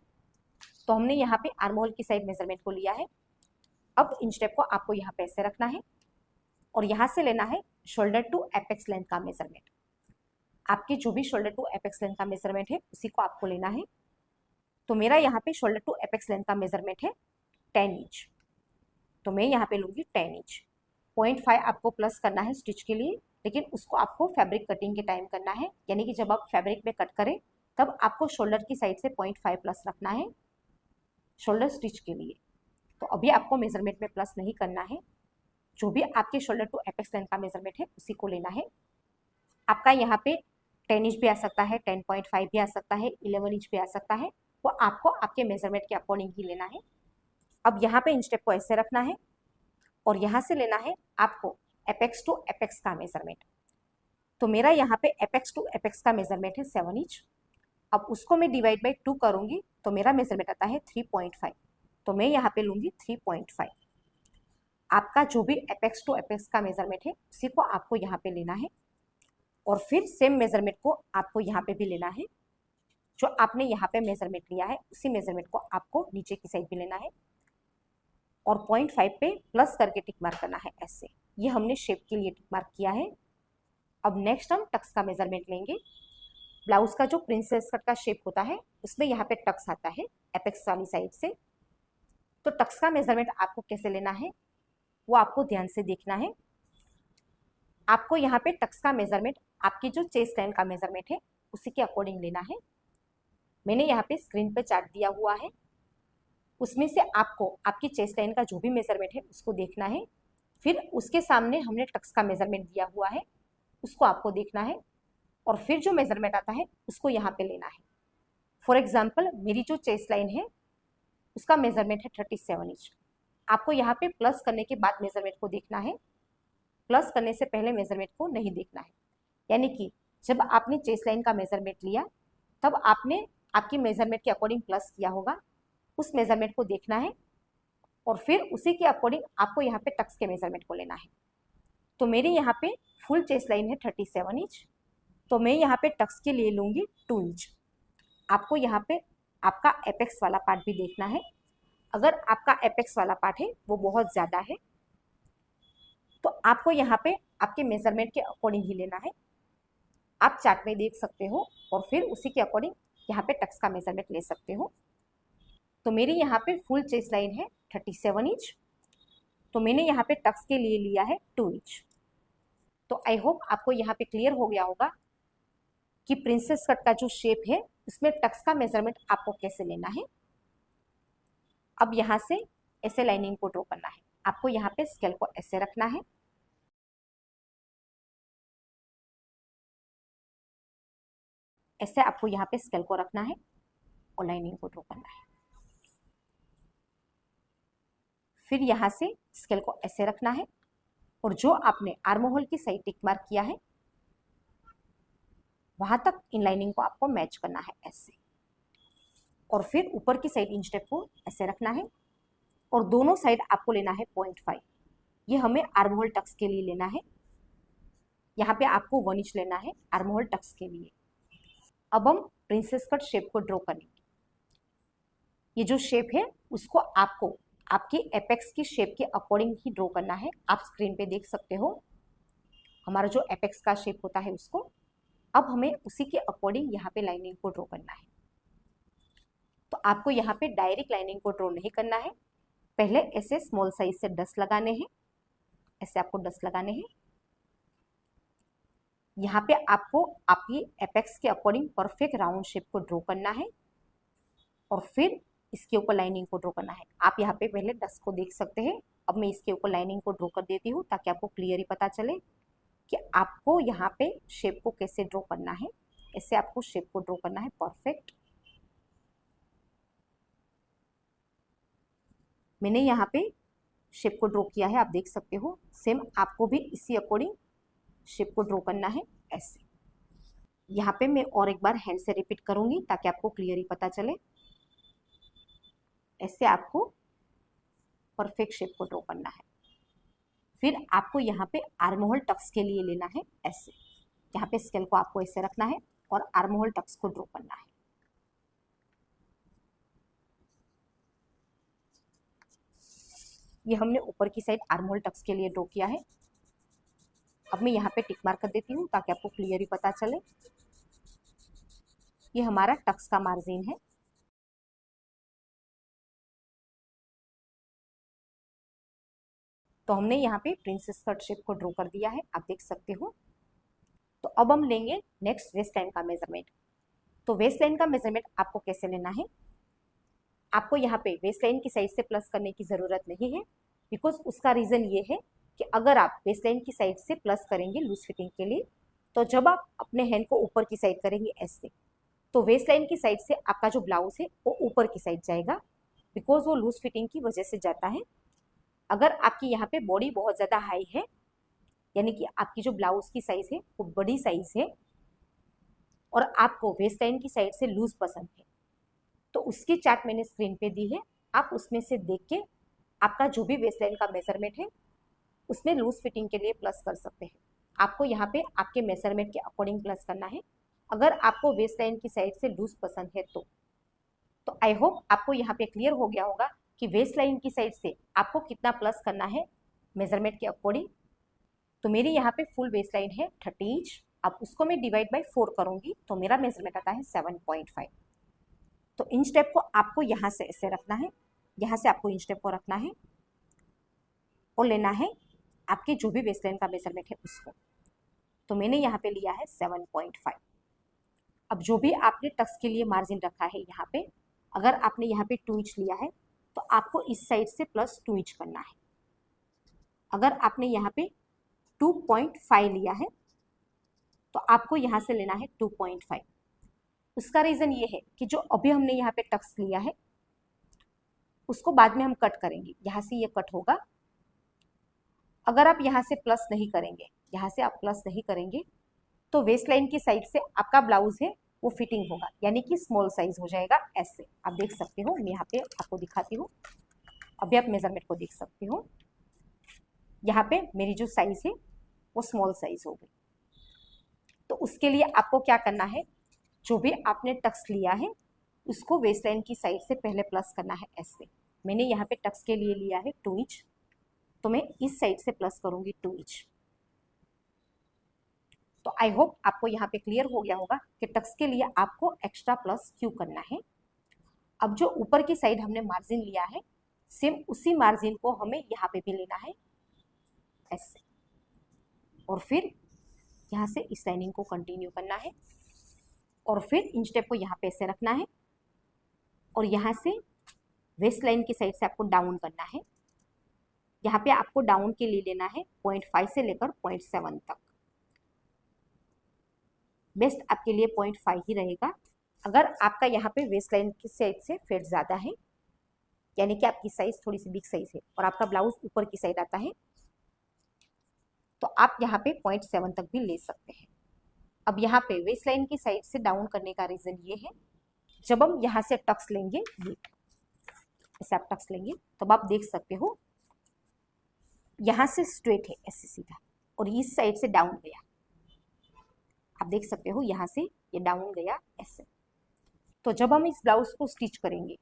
तो हमने यहाँ पे आर्म होल की साइड मेजरमेंट को लिया है। अब इंच टेप को आपको यहाँ पे ऐसे रखना है और यहाँ से लेना है शोल्डर टू एपेक्स लेंथ का मेजरमेंट। आपके जो भी शोल्डर टू एपेक्स लेंथ का मेजरमेंट है उसी को आपको लेना है। तो मेरा यहाँ पे शोल्डर टू एपेक्स लेंथ का मेजरमेंट है 10 इंच, तो मैं यहाँ पे लूंगी 10 इंच। 0.5 आपको प्लस करना है स्टिच के लिए, लेकिन उसको आपको फैब्रिक कटिंग के टाइम करना है, यानी कि जब आप फैब्रिक में कट करें तब आपको शोल्डर की साइड से 0.5 प्लस रखना है शोल्डर स्टिच के लिए। तो अभी आपको मेजरमेंट में प्लस नहीं करना है, जो भी आपके शोल्डर टू एपेक्स लेंथ का मेजरमेंट है उसी को लेना है। आपका यहाँ पे 10 इंच भी आ सकता है, 10.5 भी आ सकता है, 11 इंच भी आ सकता है, वो आपको आपके मेजरमेंट के अकॉर्डिंग ही लेना है। अब यहाँ पे इंच टेप को ऐसे रखना है और यहाँ से लेना है आपको एपेक्स टू एपेक्स का मेजरमेंट। तो मेरा यहाँ पे एपेक्स टू एपेक्स का मेजरमेंट है 7 इंच। अब उसको मैं डिवाइड बाई 2 करूंगी तो मेरा मेजरमेंट आता है 3.5। तो मैं यहाँ पे लूंगी 3.5। आपका जो भी एपेक्स टू एपेक्स का मेजरमेंट है उसी को आपको यहाँ पे लेना है और फिर सेम मेजरमेंट को आपको यहाँ पे भी लेना है। जो आपने यहाँ पे मेजरमेंट लिया है उसी मेजरमेंट को आपको नीचे की साइड भी लेना है और 0.5 पे प्लस करके टिक मार्क करना है ऐसे। ये हमने शेप के लिए टिक मार्क किया है। अब नेक्स्ट हम टक्स का मेजरमेंट लेंगे। ब्लाउज का जो प्रिंसेस कट का शेप होता है उसमें यहाँ पे टक्स आता है एपेक्स वाली साइड से। तो टक्स का मेजरमेंट आपको कैसे लेना है वो आपको ध्यान से देखना है। आपको यहाँ पे टक्स का मेजरमेंट आपकी जो चेस्ट लाइन का मेजरमेंट है उसी के अकॉर्डिंग लेना है। मैंने यहाँ पे स्क्रीन पे चार्ट दिया हुआ है, उसमें से आपको आपकी चेस्ट लाइन का जो भी मेजरमेंट है उसको देखना है। फिर उसके सामने हमने टक्स का मेजरमेंट दिया हुआ है उसको आपको देखना है और फिर जो मेजरमेंट आता है उसको यहाँ पे लेना है। फॉर एग्जाम्पल मेरी जो चेस्ट लाइन है उसका मेजरमेंट है 37 इंच। आपको यहाँ पे प्लस करने के बाद मेजरमेंट को देखना है, प्लस करने से पहले मेजरमेंट को नहीं देखना है। यानी कि जब आपने चेस्ट लाइन का मेजरमेंट लिया तब आपने आपकी मेजरमेंट के अकॉर्डिंग प्लस किया होगा, उस मेजरमेंट को देखना है और फिर उसी के अकॉर्डिंग आपको यहाँ पे टक्स के मेजरमेंट को लेना है। तो मेरी यहाँ पे फुल चेस्ट लाइन है 37 इंच, तो मैं यहाँ पे टक्स के लिए लूंगी 2 इंच। आपको यहाँ पे आपका एपेक्स वाला पार्ट भी देखना है। अगर आपका एपेक्स वाला पार्ट है वो बहुत ज़्यादा है तो आपको यहाँ पे आपके मेजरमेंट के अकॉर्डिंग ही लेना है। आप चार्ट में देख सकते हो और फिर उसी के अकॉर्डिंग यहाँ पे टक्स का मेजरमेंट ले सकते हो। तो मेरी यहाँ पे फुल चेस्ट लाइन है 37 इंच, तो मैंने यहाँ पे टक्स के लिए लिया है 2 इंच। तो आई होप आपको यहाँ पे क्लियर हो गया होगा कि प्रिंसेस कट का जो शेप है उसमें टक्स का मेजरमेंट आपको कैसे लेना है। अब यहाँ से ऐसे लाइनिंग को ड्रॉ करना है। आपको यहाँ पे स्केल को ऐसे रखना है, ऐसे आपको यहाँ पे स्केल को रखना है और लाइनिंग को ड्रॉ करना है। फिर यहाँ से स्केल को ऐसे रखना है और जो आपने आर्म होल की साइड टिक मार्क किया है वहां तक इन लाइनिंग को आपको मैच करना है ऐसे। और फिर ऊपर की साइड इंच टेप को ऐसे रखना है और दोनों साइड आपको लेना है 0.5। ये हमें आर्म होल टक्स के लिए लेना है। यहाँ पे आपको 1 इंच लेना है आर्म होल टक्स के लिए। अब हम प्रिंसेस कट शेप को ड्रॉ करेंगे। ये जो शेप है उसको आपको आपकी एपेक्स की शेप के अकॉर्डिंग ही ड्रॉ करना है। आप स्क्रीन पे देख सकते हो हमारा जो एपेक्स का शेप होता है उसको। अब हमें उसी के अकॉर्डिंग यहाँ पे लाइनिंग को ड्रॉ करना है। तो आपको यहाँ पे डायरेक्ट लाइनिंग को ड्रॉ नहीं करना है, पहले ऐसे स्मॉल साइज से डस्ट लगाने हैं। ऐसे आपको डस्ट लगाने हैं। यहाँ पे आपको आपकी एपेक्स के अकॉर्डिंग परफेक्ट राउंड शेप को ड्रॉ करना है और फिर इसके ऊपर लाइनिंग को ड्रॉ करना है। आप यहाँ पे पहले डस्ट को देख सकते हैं। अब मैं इसके ऊपर लाइनिंग को ड्रॉ कर देती हूँ ताकि आपको क्लियर ही पता चले कि आपको यहाँ पे शेप को कैसे ड्रॉ करना है। ऐसे आपको शेप को ड्रॉ करना है परफेक्ट। मैंने यहाँ पे शेप को ड्रॉ किया है, आप देख सकते हो। सेम आपको भी इसी अकॉर्डिंग शेप को ड्रॉ करना है ऐसे। यहाँ पे मैं और एक बार हैंड से रिपीट करूंगी ताकि आपको क्लियर ही पता चले। ऐसे आपको परफेक्ट शेप को ड्रॉ करना है। फिर आपको यहाँ पे आर्म होल टक्स के लिए लेना है ऐसे। यहाँ पे स्केल को आपको ऐसे रखना है और आर्म होल टक्स को ड्रॉ करना है। ये हमने ऊपर की साइड आर्म होल टक्स के लिए ड्रॉ किया है। अब मैं यहाँ पे टिक मार्क कर देती हूँ ताकि आपको क्लियर ही पता चले। ये हमारा टक्स का मार्जिन है। तो हमने यहाँ पे प्रिंसेस कट शेप को ड्रॉ कर दिया है, आप देख सकते हो। तो अब हम लेंगे नेक्स्ट वेस्ट लाइन का मेजरमेंट। तो वेस्ट लाइन का मेजरमेंट आपको कैसे लेना है, आपको यहाँ पे वेस्ट लाइन की साइड से प्लस करने की जरूरत नहीं है। बिकॉज उसका रीजन ये है कि अगर आप वेस्ट लाइन की साइड से प्लस करेंगे लूज फिटिंग के लिए, तो जब आप अपने हैंड को ऊपर की साइड करेंगे ऐसे, तो वेस्ट लाइन की साइड से आपका जो ब्लाउज है वो ऊपर की साइड जाएगा। बिकॉज वो लूज फिटिंग की वजह से जाता है। अगर आपकी यहाँ पे बॉडी बहुत ज़्यादा हाई है, यानी कि आपकी जो ब्लाउज की साइज है वो बड़ी साइज है और आपको वेस्ट लाइन की साइड से लूज पसंद है, तो उसकी चार्ट मैंने स्क्रीन पे दी है। आप उसमें से देख के आपका जो भी वेस्ट लाइन का मेजरमेंट है उसमें लूज फिटिंग के लिए प्लस कर सकते हैं। आपको यहाँ पे आपके मेजरमेंट के अकॉर्डिंग प्लस करना है। अगर आपको वेस्ट लाइन की साइड से लूज पसंद है तो आई होप आपको यहाँ पे क्लियर हो गया होगा कि वेस्ट लाइन की साइड से आपको कितना प्लस करना है मेजरमेंट के अकॉर्डिंग। तो मेरी यहाँ पे फुल वेस्ट लाइन है 30 इंच। अब उसको मैं डिवाइड बाय 4 करूंगी तो मेरा मेजरमेंट आता है 7.5। तो इंच टेप को आपको यहाँ से ऐसे रखना है, यहाँ से आपको इंच टेप को रखना है और लेना है आपके जो भी वेस्ट लाइन का मेजरमेंट है उसको। तो मैंने यहाँ पे लिया है 7.5। अब जो भी आपने टक्स के लिए मार्जिन रखा है यहाँ पे, अगर आपने यहाँ पे 2 इंच लिया है तो आपको इस साइड से प्लस 2 इंच करना है। अगर आपने यहाँ पे 2.5 लिया है तो आपको यहाँ से लेना है 2.5। उसका रीजन ये है कि जो अभी हमने यहाँ पे टक्स लिया है उसको बाद में हम कट करेंगे, यहाँ से ये कट होगा। अगर आप यहाँ से प्लस नहीं करेंगे, यहाँ से आप प्लस नहीं करेंगे तो वेस्ट लाइन की साइड से आपका ब्लाउज है वो फिटिंग होगा, यानी कि स्मॉल साइज हो जाएगा ऐसे। आप देख सकते हो, मैं यहाँ पे आपको दिखाती हूँ। अभी आप मेजरमेंट को देख सकते हो, यहाँ पे मेरी जो साइज है वो स्मॉल साइज हो गई। तो उसके लिए आपको क्या करना है, जो भी आपने टक्स लिया है उसको वेस्ट लाइन की साइड से पहले प्लस करना है ऐसे। मैंने यहाँ पे टक्स के लिए लिया है 2 इंच, तो मैं इस साइड से प्लस करूंगी 2 इंच। तो आई होप आपको यहाँ पे क्लियर हो गया होगा कि टक्स के लिए आपको एक्स्ट्रा प्लस क्यों करना है। अब जो ऊपर की साइड हमने मार्जिन लिया है, सेम उसी मार्जिन को हमें यहाँ पे भी लेना है ऐसे, और फिर यहाँ से इस लाइनिंग को कंटिन्यू करना है और फिर इंच टेप को यहाँ पे ऐसे रखना है और यहाँ से वेस्ट लाइन की साइड से आपको डाउन करना है। यहाँ पे आपको डाउन के लिए लेना है 0.5 से लेकर 0.7 तक। बेस्ट आपके लिए 0.5 ही रहेगा। अगर आपका यहाँ पे वेस्ट लाइन की साइड से फिट ज़्यादा है, यानी कि आपकी साइज थोड़ी सी बिग साइज है और आपका ब्लाउज ऊपर की साइड आता है, तो आप यहाँ पे 0.7 तक भी ले सकते हैं। अब यहाँ पे वेस्ट लाइन की साइड से डाउन करने का रीज़न ये है जब हम यहाँ से टक्स लेंगे, ये ऐसे आप टक्स लेंगे तो अब आप देख सकते हो यहाँ से स्ट्रेट है ऐसे सीधा, और इस साइड से डाउन गया। आप देख सकते हो यहाँ से ये डाउन गया ऐसे। तो जब हम इस ब्लाउज को स्टिच करेंगे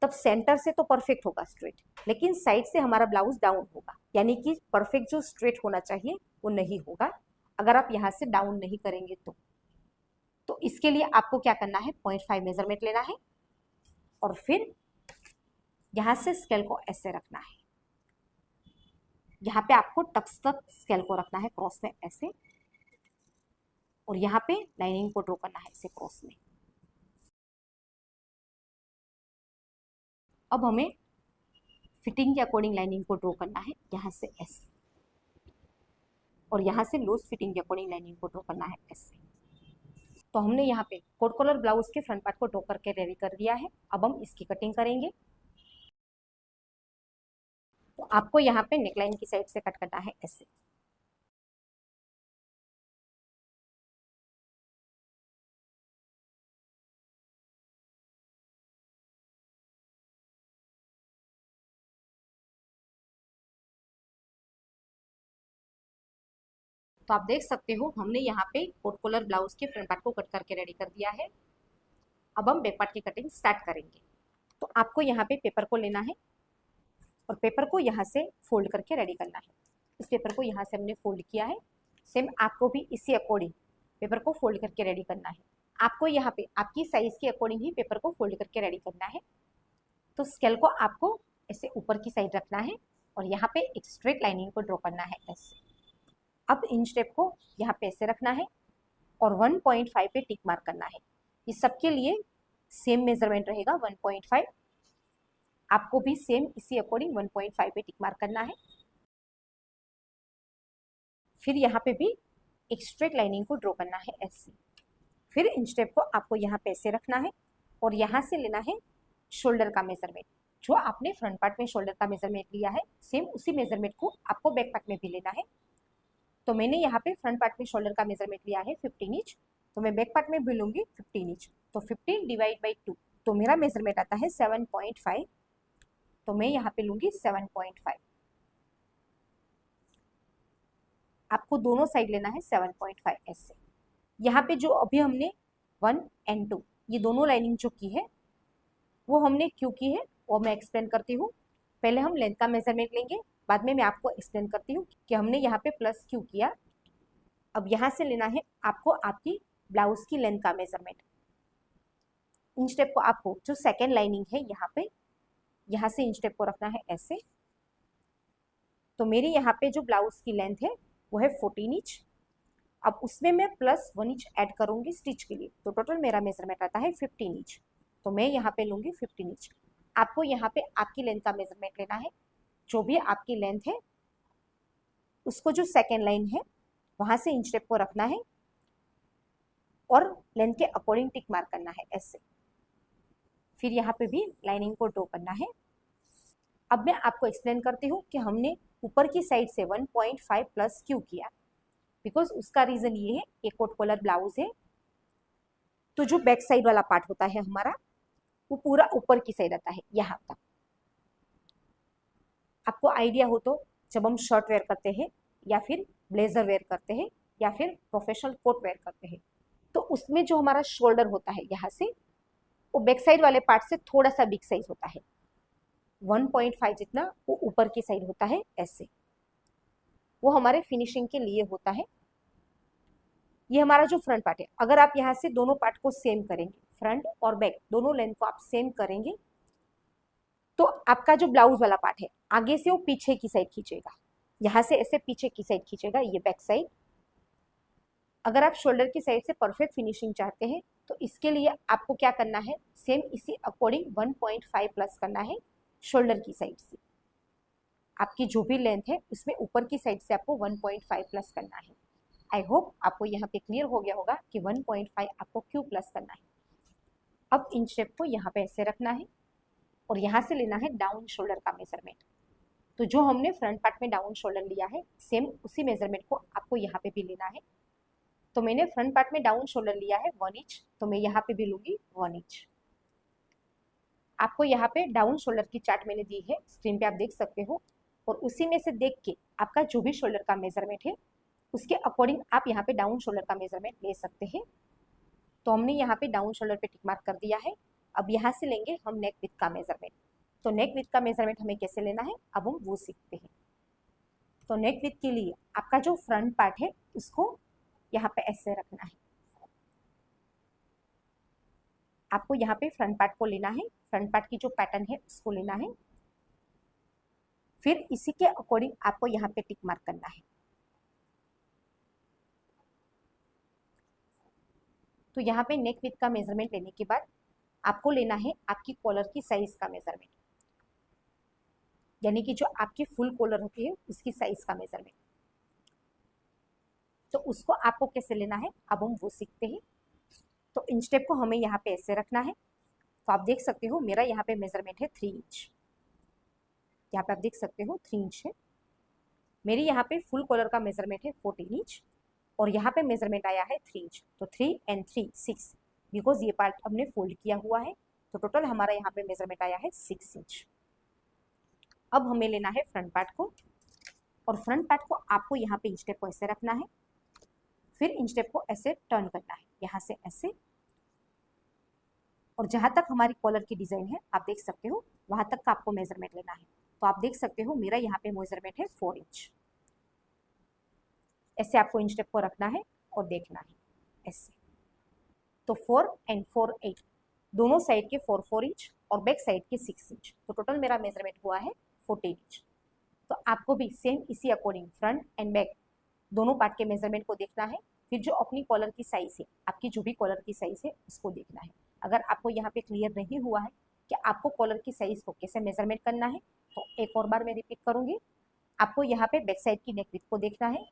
तब सेंटर से तो परफेक्ट होगा स्ट्रेट, लेकिन साइड से हमारा ब्लाउज डाउन होगा, यानी कि परफेक्ट जो स्ट्रेट होना चाहिए वो नहीं होगा अगर आप यहाँ से डाउन नहीं करेंगे तो इसके लिए आपको क्या करना है, 0.5 मेजरमेंट लेना है और फिर यहाँ से स्केल को ऐसे रखना है। यहाँ पे आपको टक्स तक स्केल को रखना है क्रॉस में ऐसे, और यहाँ पे लाइनिंग को ड्रॉ करना है ऐसे क्रॉस में। अब हमें फिटिंग के अकॉर्डिंग लाइनिंग को ड्रॉ करना है यहाँ से ऐसे, और यहाँ से लूज फिटिंग के अकॉर्डिंग लाइनिंग को ड्रॉ करना है ऐसे। तो हमने यहाँ पे कोट कॉलर ब्लाउज के फ्रंट पार्ट को ड्रॉ करके रेडी कर दिया है। अब हम इसकी कटिंग करेंगे। तो आपको यहाँ पे नेकलाइन की साइड से कट करना है ऐसे। तो आप देख सकते हो हमने यहाँ पे कोट कॉलर ब्लाउज के फ्रंट पार्ट को कट करके रेडी कर दिया है। अब हम बैक पार्ट की कटिंग स्टार्ट करेंगे। तो आपको यहाँ पे पेपर को लेना है और पेपर को यहाँ से फोल्ड करके रेडी करना है। इस पेपर को यहाँ से हमने फोल्ड किया है, सेम आपको भी इसी अकॉर्डिंग पेपर को फोल्ड करके रेडी करना है। आपको यहाँ पे आपकी साइज के अकॉर्डिंग ही पेपर को फोल्ड करके रेडी करना है। तो स्केल को आपको ऐसे ऊपर की साइड रखना है और यहाँ पे एक स्ट्रेट लाइनिंग को ड्रॉ करना है ऐसे। अब इंच टेप को यहाँ पे ऐसे रखना है और 1.5 पे टिक मार्क करना है। इस सबके लिए सेम मेजरमेंट रहेगा 1.5, आपको भी सेम इसी अकॉर्डिंग 1.5 पे टिक मार्क करना है। फिर यहाँ पे भी एक स्ट्रेट लाइनिंग को ड्रॉ करना है ऐसे। फिर इंच टेप को आपको यहाँ पे ऐसे रखना है और यहाँ से लेना है शोल्डर का मेजरमेंट। जो आपने फ्रंट पार्ट में शोल्डर का मेजरमेंट लिया है सेम उसी मेजरमेंट को आपको बैक पार्ट में भी लेना है। तो मैंने यहाँ पे फ्रंट पार्ट में शोल्डर का मेजरमेंट लिया है 15 इंच, तो मैं बैक पार्ट में भी लूंगी 15 इंच। तो 15 डिवाइड बाई 2 तो मेरा मेजरमेंट आता है 7.5, तो मैं यहाँ पे लूंगी 7.5। आपको दोनों साइड लेना है 7.5 ऐसे। यहाँ पे जो अभी हमने 1 एंड 2 ये दोनों लाइनिंग जो की है वो हमने क्यों की है वो मैं एक्सप्लेन करती हूँ। पहले हम लेंथ का मेजरमेंट लेंगे, बाद में मैं आपको एक्सप्लेन करती हूँ कि हमने यहाँ पे प्लस क्यों किया। अब यहाँ से लेना है आपको आपकी ब्लाउज की लेंथ का मेजरमेंट। इंच टेप को आपको जो सेकेंड लाइनिंग है यहाँ पे यहाँ से इंच टेप को रखना है ऐसे। तो मेरी यहाँ पे जो ब्लाउज की लेंथ है वो है 14 इंच। अब उसमें मैं प्लस 1 इंच ऐड करूंगी स्टिच के लिए, तो टोटल मेरा मेजरमेंट आता है 15 इंच। तो मैं यहाँ पे लूंगी 15 इंच। आपको यहाँ पे आपकी लेंथ का मेजरमेंट लेना है, जो भी आपकी लेंथ है उसको जो सेकेंड लाइन है वहां से इंच टेप को रखना है और लेंथ के अकॉर्डिंग टिक मार्क करना है ऐसे। फिर यहाँ पे भी लाइनिंग को ड्रॉ करना है। अब मैं आपको एक्सप्लेन करती हूँ कि हमने ऊपर की साइड से 1.5 प्लस क्यों किया। बिकॉज उसका रीजन ये है कि कोट कॉलर ब्लाउज है, तो जो बैक साइड वाला पार्ट होता है हमारा वो पूरा ऊपर की साइड आता है यहाँ तक। आपको आइडिया हो तो जब हम शर्ट वेयर करते हैं या फिर ब्लेजर वेयर करते हैं या फिर प्रोफेशनल कोट वेयर करते हैं, तो उसमें जो हमारा शोल्डर होता है यहाँ से वो बैक साइड वाले पार्ट से थोड़ा सा बिग साइज होता है, 1.5 जितना वो ऊपर की साइड होता है ऐसे। वो हमारे फिनिशिंग के लिए होता है। ये हमारा जो फ्रंट पार्ट है, अगर आप यहाँ से दोनों पार्ट को सेम करेंगे, फ्रंट और बैक दोनों लेंथ को आप सेम करेंगे, तो आपका जो ब्लाउज वाला पार्ट है आगे से वो पीछे की साइड खींचेगा, यहाँ से ऐसे पीछे की साइड खींचेगा, ये बैक साइड। अगर आप शोल्डर की साइड से परफेक्ट फिनिशिंग चाहते हैं तो इसके लिए आपको क्या करना है, सेम इसी अकॉर्डिंग 1.5 प्लस करना है शोल्डर की साइड से। आपकी जो भी लेंथ है उसमें ऊपर की साइड से आपको 1.5 प्लस करना है। आई होप आपको यहाँ पे क्लियर हो गया होगा कि 1.5 आपको क्यों प्लस करना है। अब इंच टेप को यहाँ पे ऐसे रखना है और यहाँ से लेना है डाउन शोल्डर का मेजरमेंट। तो जो हमने फ्रंट पार्ट में डाउन शोल्डर लिया है सेम उसी मेजरमेंट को आपको यहाँ पे भी लेना है। तो मैंने फ्रंट पार्ट में डाउन शोल्डर लिया है 1 इंच, तो मैं यहाँ पे भी लूंगी 1 इंच। आपको यहाँ पे डाउन शोल्डर की चार्ट मैंने दी है, स्क्रीन पे आप देख सकते हो, और उसी में से देख के आपका जो भी शोल्डर का मेजरमेंट है उसके अकॉर्डिंग आप यहाँ पे डाउन शोल्डर का मेजरमेंट ले सकते हैं। तो हमने यहाँ पे डाउन शोल्डर पे टिक मार्क कर दिया है। अब यहाँ से लेंगे हम नेक विथ का मेजरमेंट। तो नेक विथ का मेजरमेंट हमें कैसे लेना है अब हम वो सीखते हैं। तो नेक विथ के लिए आपका जो फ्रंट पार्ट है उसको यहाँ पे ऐसे रखना है। आपको यहाँ पे फ्रंट पार्ट को लेना है, फ्रंट पार्ट की जो पैटर्न है उसको लेना है, फिर इसी के अकॉर्डिंग आपको यहाँ पे टिक मार्क करना है। तो यहाँ पे नेक विथ का मेजरमेंट लेने के बाद आपको लेना है आपकी कॉलर की साइज का मेजरमेंट, यानी कि जो आपकी फुल कॉलर होती है उसकी साइज का मेजरमेंट। तो उसको आपको कैसे लेना है अब हम वो सीखते हैं। तो इंचटेप को हमें यहाँ पे ऐसे रखना है। तो आप देख सकते हो मेरा यहाँ पे मेजरमेंट है 3 इंच, यहाँ पे आप देख सकते हो 3 इंच है। मेरी यहाँ पे फुल कॉलर का मेजरमेंट है 14 इंच और यहाँ पे मेजरमेंट आया है 3 इंच। तो 3 and 3 6, बिकॉज ये पार्ट हमने फोल्ड किया हुआ है, तो टोटल हमारा यहाँ पे मेजरमेंट आया है 6 इंच। अब हमें लेना है फ्रंट पार्ट को, और फ्रंट पार्ट को आपको यहाँ पे इंचटेप को ऐसे रखना है, फिर इंचटेप को ऐसे टर्न करना है, यहाँ से ऐसे, और जहाँ तक हमारी कॉलर की डिजाइन है आप देख सकते हो वहां तक का आपको मेजरमेंट लेना है। तो आप देख सकते हो मेरा यहाँ पे मेजरमेंट है 4 इंच। ऐसे आपको इंचटेप को रखना है और देखना है ऐसे। तो 4 and 4 8, दोनों साइड के 4 4 इंच और बैक साइड के 6 इंच, तो टोटल मेरा मेजरमेंट हुआ है 14 इंच। तो आपको भी सेम इसी अकॉर्डिंग फ्रंट एंड बैक दोनों पार्ट के मेजरमेंट को देखना है, फिर जो अपनी कॉलर की साइज है, आपकी जो भी कॉलर की साइज है उसको देखना है। अगर आपको यहाँ पे क्लियर नहीं हुआ है कि आपको कॉलर की साइज को कैसे मेजरमेंट करना है, तो एक और बार मैं रिपीट करूंगी। आपको यहाँ पे बैक साइड की नेक विड्थ को देखना है,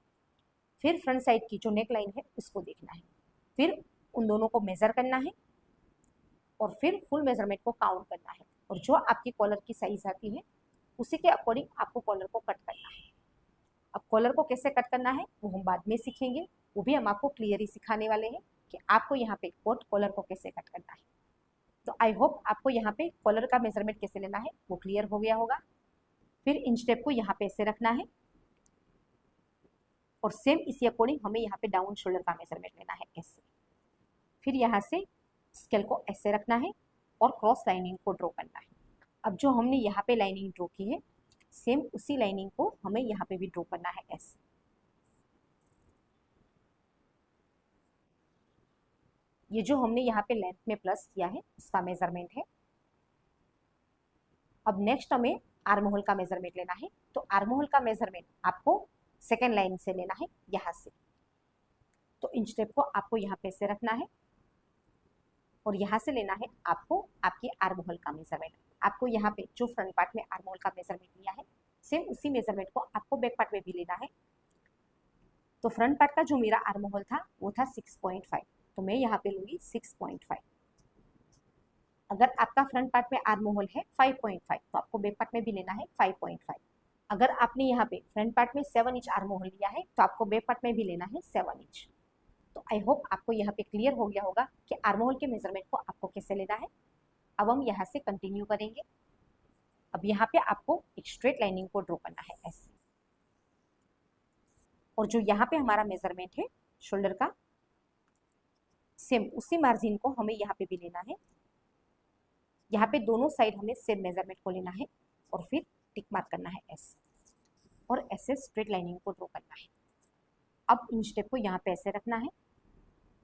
फिर फ्रंट साइड की जो नेक लाइन है उसको देखना है, फिर उन दोनों को मेजर करना है और फिर फुल मेजरमेंट को काउंट करना है, और जो आपकी कॉलर की साइज आती है उसी के अकॉर्डिंग आपको कॉलर को कट करना है। अब कॉलर को कैसे कट करना है वो हम बाद में सीखेंगे, वो भी हम आपको क्लियरली सिखाने वाले हैं कि आपको यहाँ पे कोट कॉलर को कैसे कट करना है। तो आई होप आपको यहाँ पे कॉलर का मेजरमेंट कैसे लेना है वो क्लियर हो गया होगा। फिर इंचटेप को यहाँ पे ऐसे रखना है और सेम इसी अकॉर्डिंग हमें यहाँ पे डाउन शोल्डर का मेजरमेंट लेना है ऐसे। फिर यहाँ से स्केल को ऐसे रखना है और क्रॉस लाइनिंग को ड्रॉ करना है। अब जो हमने यहाँ पे लाइनिंग ड्रॉ की है सेम उसी लाइनिंग को हमें यहाँ पे भी ड्रॉ करना है ऐसे। ये जो हमने यहाँ पे लेंथ में प्लस किया है उसका मेजरमेंट है। अब नेक्स्ट हमें आर्म होल का मेजरमेंट लेना है। तो आर्म होल का मेजरमेंट आपको सेकेंड लाइन से लेना है यहाँ से। तो इंचटेप को आपको यहाँ पे से रखना है और यहाँ से लेना है आपको आपकी आर्म होल का मेजरमेंट। आपको यहाँ पे जो फ्रंट पार्ट में आर्म होल का मेजरमेंट लिया है सेम उसी मेजरमेंट को आपको बैक पार्ट में भी लेना है। तो फ्रंट पार्ट का जो मेरा आर्म होल था वो था 6.5, तो मैं यहाँ पे लूंगी 6.5। अगर आपका फ्रंट पार्ट में आर्म होल है 5.5 तो आपको बैक पार्ट में भी लेना है 5.5। अगर आपने यहाँ पे फ्रंट पार्ट में 7 इंच आर्म होल लिया है तो आपको बैक पार्ट में भी लेना है 7 इंच। तो आई होप आपको यहाँ पे क्लियर हो गया होगा कि आर्म होल के मेजरमेंट को आपको कैसे लेना है। अब हम यहाँ से कंटिन्यू करेंगे। अब यहाँ पे आपको एक स्ट्रेट लाइनिंग को ड्रॉ करना है ऐसे, और जो यहाँ पे हमारा मेजरमेंट है शोल्डर का सेम उसी मार्जिन को हमें यहाँ पे भी लेना है। यहाँ पे दोनों साइड हमें सेम मेजरमेंट को लेना है और फिर टिक मार्क करना है ऐसे, और ऐसे स्ट्रेट लाइनिंग को ड्रॉ करना है। अब इंचटेप को यहाँ पे ऐसे रखना है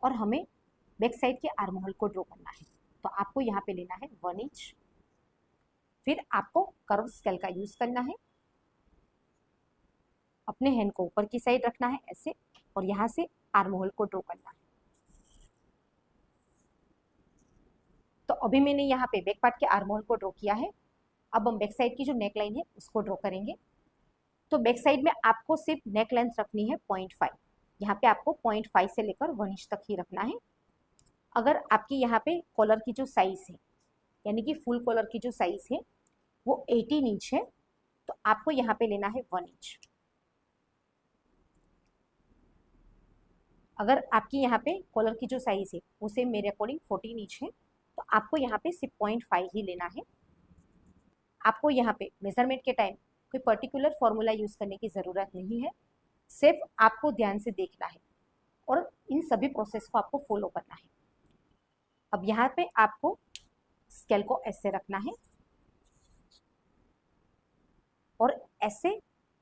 और हमें बैक साइड के आर्म होल को ड्रॉ करना है। तो आपको यहाँ पे लेना है 1 इंच। फिर आपको कर्व स्केल का यूज करना है, अपने हैंड को ऊपर की साइड रखना है ऐसे, और यहाँ से आर्म होल को ड्रॉ करना है। तो अभी मैंने यहाँ पे बैक पार्ट के आर्म होल को ड्रॉ किया है। अब हम बैक साइड की जो नेक लाइन है उसको ड्रॉ करेंगे। तो बैक साइड में आपको सिर्फ नेक लेंथ रखनी है 0.5, यहाँ पे आपको 0.5 से लेकर 1 इंच तक ही रखना है। अगर आपकी यहाँ पे कॉलर की जो साइज है यानी कि फुल कॉलर की जो साइज है वो 18 इंच है, तो आपको यहाँ पे लेना है 1 इंच। अगर आपकी यहाँ पे कॉलर की जो साइज है वो सेम मेरे अकॉर्डिंग 14 इंच है, तो आपको यहाँ पे सिर्फ 0.5 ही लेना है। आपको यहाँ पे मेजरमेंट के टाइम कोई पर्टिकुलर फॉर्मूला यूज करने की जरूरत नहीं है, सिर्फ आपको ध्यान से देखना है और इन सभी प्रोसेस को आपको फॉलो करना है। अब यहाँ पे आपको स्केल को ऐसे रखना है और ऐसे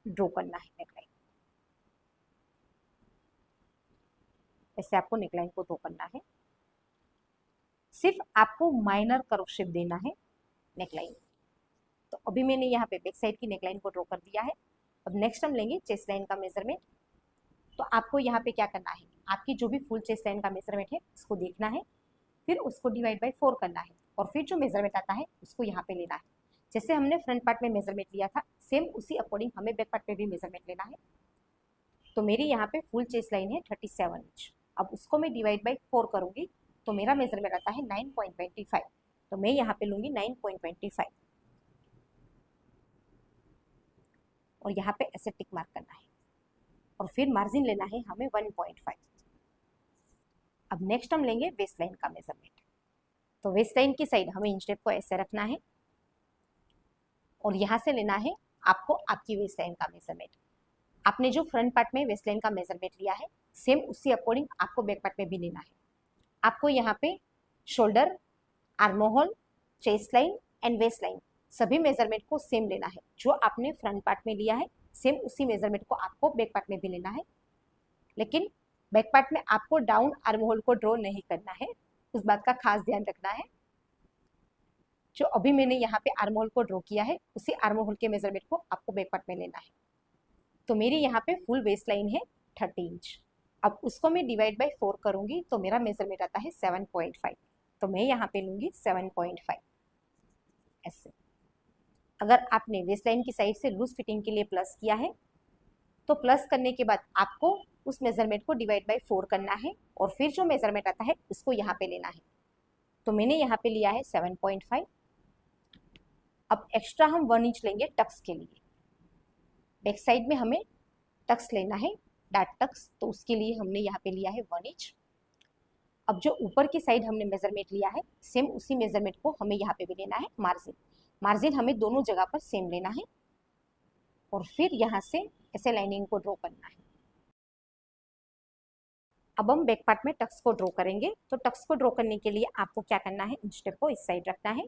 ड्रॉ करना है नेकलाइन। ऐसे आपको नेकलाइन को ड्रॉ करना है। सिर्फ आपको माइनर कर्व शेप देना है नेकलाइन। तो अभी मैंने यहाँ पे बैक साइड की नेकलाइन को ड्रॉ कर दिया है। अब नेक्स्ट हम लेंगे चेस्ट लाइन का मेजरमेंट। तो आपको यहाँ पे क्या करना है, आपकी जो भी फुल चेस्ट लाइन का मेजरमेंट है उसको देखना है, फिर उसको डिवाइड बाय 4 करना है और फिर जो मेजरमेंट आता है उसको यहाँ पे लेना है। जैसे हमने फ्रंट पार्ट में मेजरमेंट लिया था, सेम उसी अकॉर्डिंग हमें बैक पार्ट में भी मेजरमेंट लेना है। तो मेरी यहाँ पे फुल चेस्ट लाइन है 37 इंच। अब उसको मैं डिवाइड बाय 4 करूंगी तो मेरा मेजरमेंट आता है 9.25। तो मैं यहाँ पे लूंगी 9.25 और यहाँ पे ऐसे टिक मार्क करना है और फिर मार्जिन लेना है हमें 1.5। अब नेक्स्ट हम लेंगे वेस्ट लाइन का मेजरमेंट। तो वेस्ट लाइन की साइड हमें इंच टेप को ऐसे रखना है और यहाँ से लेना है आपको आपकी वेस्ट लाइन का मेजरमेंट। आपने जो फ्रंट पार्ट में वेस्ट लाइन का मेजरमेंट लिया है, सेम उसी अकॉर्डिंग आपको बैक पार्ट में भी लेना है। आपको यहाँ पे shoulder, armhole, chest line and waist line सभी मेजरमेंट को सेम लेना है। जो आपने फ्रंट पार्ट में लिया है, सेम उसी मेजरमेंट को आपको बैक पार्ट में भी लेना है। लेकिन बैक पार्ट में आपको डाउन आर्महोल को ड्रॉ नहीं करना है, उस बात का खास ध्यान रखना है। जो अभी मैंने यहाँ पे आर्महोल को ड्रॉ किया है, उसी आर्महोल के मेजरमेंट को आपको बैक पार्ट में लेना है। तो मेरी यहाँ पे फुल वेस्ट लाइन है 30 इंच। अब उसको मैं डिवाइड बाय 4 करूंगी तो मेरा मेजरमेंट आता है 7.5। तो मैं यहाँ पे लूंगी 7.5 ऐसे। अगर आपने वेस्ट लाइन की साइड से लूज फिटिंग के लिए प्लस किया है तो प्लस करने के बाद आपको उस मेजरमेंट को डिवाइड बाय 4 करना है और फिर जो मेजरमेंट आता है उसको यहाँ पे लेना है। तो मैंने यहाँ पे लिया है 7.5। अब एक्स्ट्रा हम 1 इंच लेंगे टक्स के लिए। बैक साइड में हमें टक्स लेना है, डार्ट टक्स, तो उसके लिए हमने यहाँ पे लिया है 1 इंच। अब जो ऊपर की साइड हमने मेजरमेंट लिया है, सेम उसी मेजरमेंट को हमें यहाँ पे भी लेना है मार्जिन। मार्जिन हमें दोनों जगह पर सेम लेना है और फिर यहाँ से ऐसे लाइनिंग को ड्रॉ करना है। अब हम बैक पार्ट में टक्स को ड्रॉ करेंगे। तो टक्स को ड्रॉ करने के लिए आपको क्या करना है, इंच टेप को इस साइड रखना है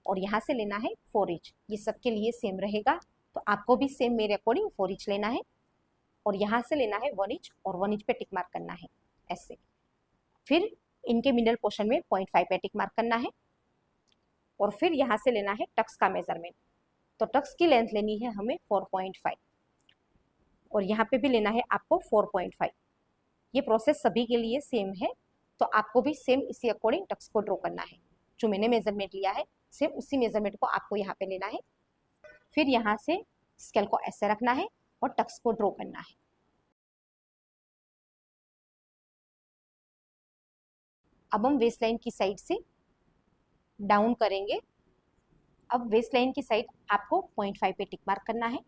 और यहाँ से लेना है 4 इंच। ये सबके लिए सेम रहेगा, तो आपको भी सेम मेरे अकॉर्डिंग 4 इंच लेना है और यहाँ से लेना है 1 इंच और 1 इंच पे टिक मार्क करना है ऐसे। फिर इनके मिडल पोर्शन में 0.5 पे टिक मार्क करना है और फिर यहाँ से लेना है टक्स का मेजरमेंट। तो टक्स की लेंथ लेनी है हमें 4.5 और यहाँ पे भी लेना है आपको 4.5। ये प्रोसेस सभी के लिए सेम है, तो आपको भी सेम इसी अकॉर्डिंग टक्स को ड्रॉ करना है। जो मैंने मेजरमेंट लिया है, सेम उसी मेजरमेंट को आपको यहाँ पे लेना है। फिर यहाँ से स्केल को ऐसे रखना है और टक्स को ड्रॉ करना है। अब हम वेस्ट लाइन की साइड से डाउन करेंगे। अब वेस्ट लाइन की साइड आपको 0.5 पे टिक मार्क करना है।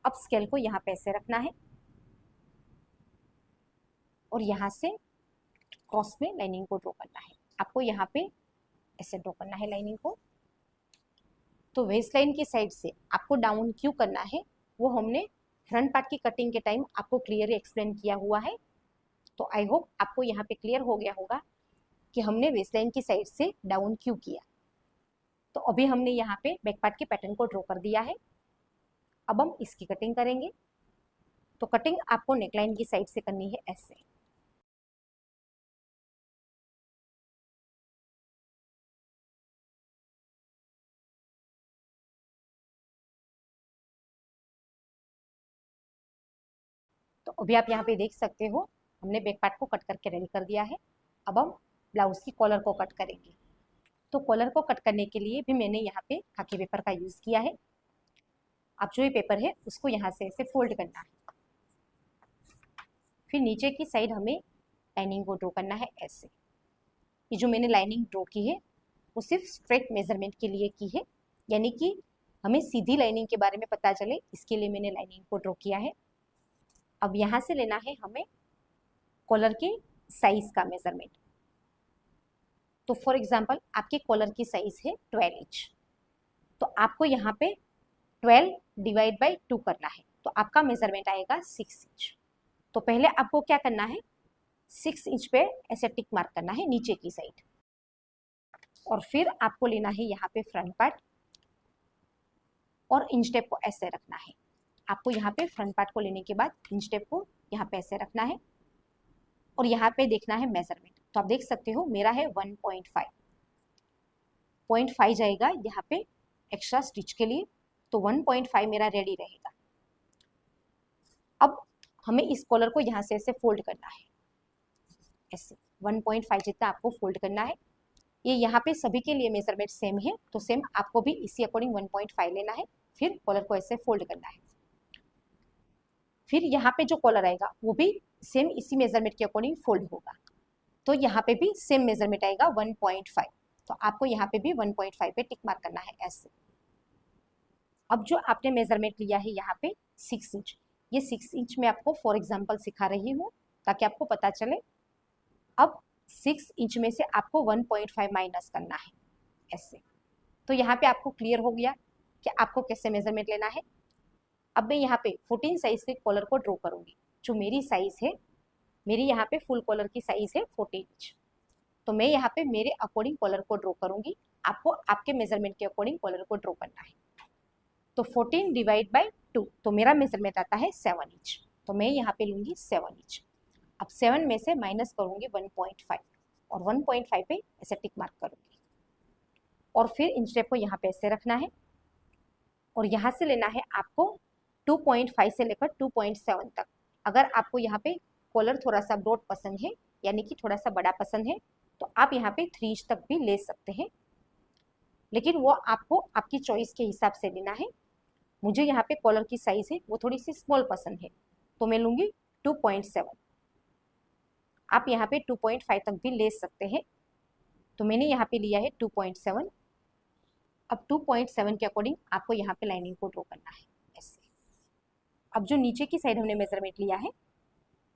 अब स्केल को यहाँ पे ऐसे रखना है और यहाँ से क्रॉस में लाइनिंग को ड्रॉ करना है। आपको यहाँ पे ऐसे ड्रॉ करना है लाइनिंग को। तो वेस्ट लाइन की साइड से आपको डाउन क्यों करना है, वो हमने फ्रंट पार्ट की कटिंग के टाइम आपको क्लियरली एक्सप्लेन किया हुआ है। तो आई होप आपको यहाँ पे क्लियर हो गया होगा कि हमने वेस्ट लाइन की साइड से डाउन क्यों किया। तो अभी हमने यहाँ पे बैक पार्ट के पैटर्न को ड्रॉ कर दिया है। अब हम इसकी कटिंग करेंगे। तो कटिंग आपको नेकलाइन की साइड से करनी है ऐसे। तो अभी आप यहाँ पे देख सकते हो हमने बैक पार्ट को कट करके रेडी कर दिया है। अब हम ब्लाउज की कॉलर को कट करेंगे। तो कॉलर को कट करने के लिए भी मैंने यहाँ पे खाकी पेपर का यूज किया है। अब जो ये पेपर है उसको यहाँ से ऐसे फोल्ड करना है। फिर नीचे की साइड हमें लाइनिंग को ड्रॉ करना है ऐसे। ये जो मैंने लाइनिंग ड्रॉ की है वो सिर्फ स्ट्रेट मेजरमेंट के लिए की है, यानी कि हमें सीधी लाइनिंग के बारे में पता चले, इसके लिए मैंने लाइनिंग को ड्रॉ किया है। अब यहाँ से लेना है हमें कॉलर के साइज का मेजरमेंट। तो फॉर एग्जाम्पल आपके कॉलर की साइज है 12 इंच, तो आपको यहाँ पे 12 डिवाइड बाई 2 करना है, तो आपका मेजरमेंट आएगा 6 इंच। तो पहले आपको क्या करना है, 6 इंच पे ऐसे टिक मार्क करना है नीचे की साइड, और फिर आपको लेना है यहाँ पे फ्रंट पार्ट और इंच टेप को ऐसे रखना है। आपको यहाँ पे फ्रंट पार्ट को लेने के बाद इंच टेप को यहाँ पे ऐसे रखना है और यहाँ पे देखना है मेजरमेंट। तो आप देख सकते हो मेरा है 1.5, 0.5 जाएगा यहाँ पे एक्स्ट्रा स्टिच के लिए, तो 1.5 मेरा रेडी रहेगा। अब हमें इस कॉलर को यहाँ से ऐसे फोल्ड करना है, ऐसे 1.5 जितना आपको फोल्ड करना है। ये यहाँ पे सभी के लिए मेजरमेंट सेम है, तो सेम आपको भी इसी अकॉर्डिंग 1.5 लेना है, फिर कॉलर को ऐसे फोल्ड करना है। फिर यहाँ पे जो कॉलर आएगा वो भी सेम इसी मेजरमेंट के अकॉर्डिंग फोल्ड होगा, तो यहाँ पे भी सेम मेजरमेंट आएगा 1.5, तो आपको यहाँ पे भी 1.5 पे टिक मार्क करना है ऐसे। अब जो आपने मेजरमेंट लिया है यहाँ पे 6 इंच, ये 6 इंच में आपको फॉर एग्जाम्पल सिखा रही हूँ ताकि आपको पता चले। अब 6 इंच में से आपको 1.5 माइनस करना है ऐसे, तो यहाँ पे आपको क्लियर हो गया कि आपको कैसे मेजरमेंट लेना है। अब मैं यहाँ पे 14 साइज के कॉलर को ड्रॉ करूंगी। जो मेरी साइज है, मेरी यहाँ पे फुल कॉलर की साइज है 14 इंच, तो मैं यहाँ पे मेरे अकॉर्डिंग कॉलर को ड्रॉ करूंगी। आपको आपके मेजरमेंट के अकॉर्डिंग कॉलर को ड्रॉ करना है। तो 14 डिवाइड बाई 2, तो मेरा मेजरमेंट आता है 7 इंच, तो मैं यहाँ पे लूंगी 7 इंच। अब 7 में से माइनस करूंगी 1.5 और 1.5 पे ऐसे टिक मार्क करूंगी, और फिर इंच टेप को यहाँ पे ऐसे रखना है और यहाँ से लेना है आपको 2.5 से लेकर 2.7 तक। अगर आपको यहाँ पे कॉलर थोड़ा सा ब्रॉड पसंद है, यानी कि थोड़ा सा बड़ा पसंद है, तो आप यहाँ पे 3 इंच तक भी ले सकते हैं, लेकिन वो आपको आपकी चॉइस के हिसाब से लेना है। मुझे यहाँ पे कॉलर की साइज है वो थोड़ी सी स्मॉल पसंद है, तो मैं लूंगी 2.7। आप यहाँ पे 2.5 तक भी ले सकते हैं, तो मैंने यहाँ पे लिया है 2.7। अब 2.7 के अकॉर्डिंग आपको यहाँ पे लाइनिंग को ड्रॉ करना है ऐसे। अब जो नीचे की साइड हमने मेजरमेंट लिया है,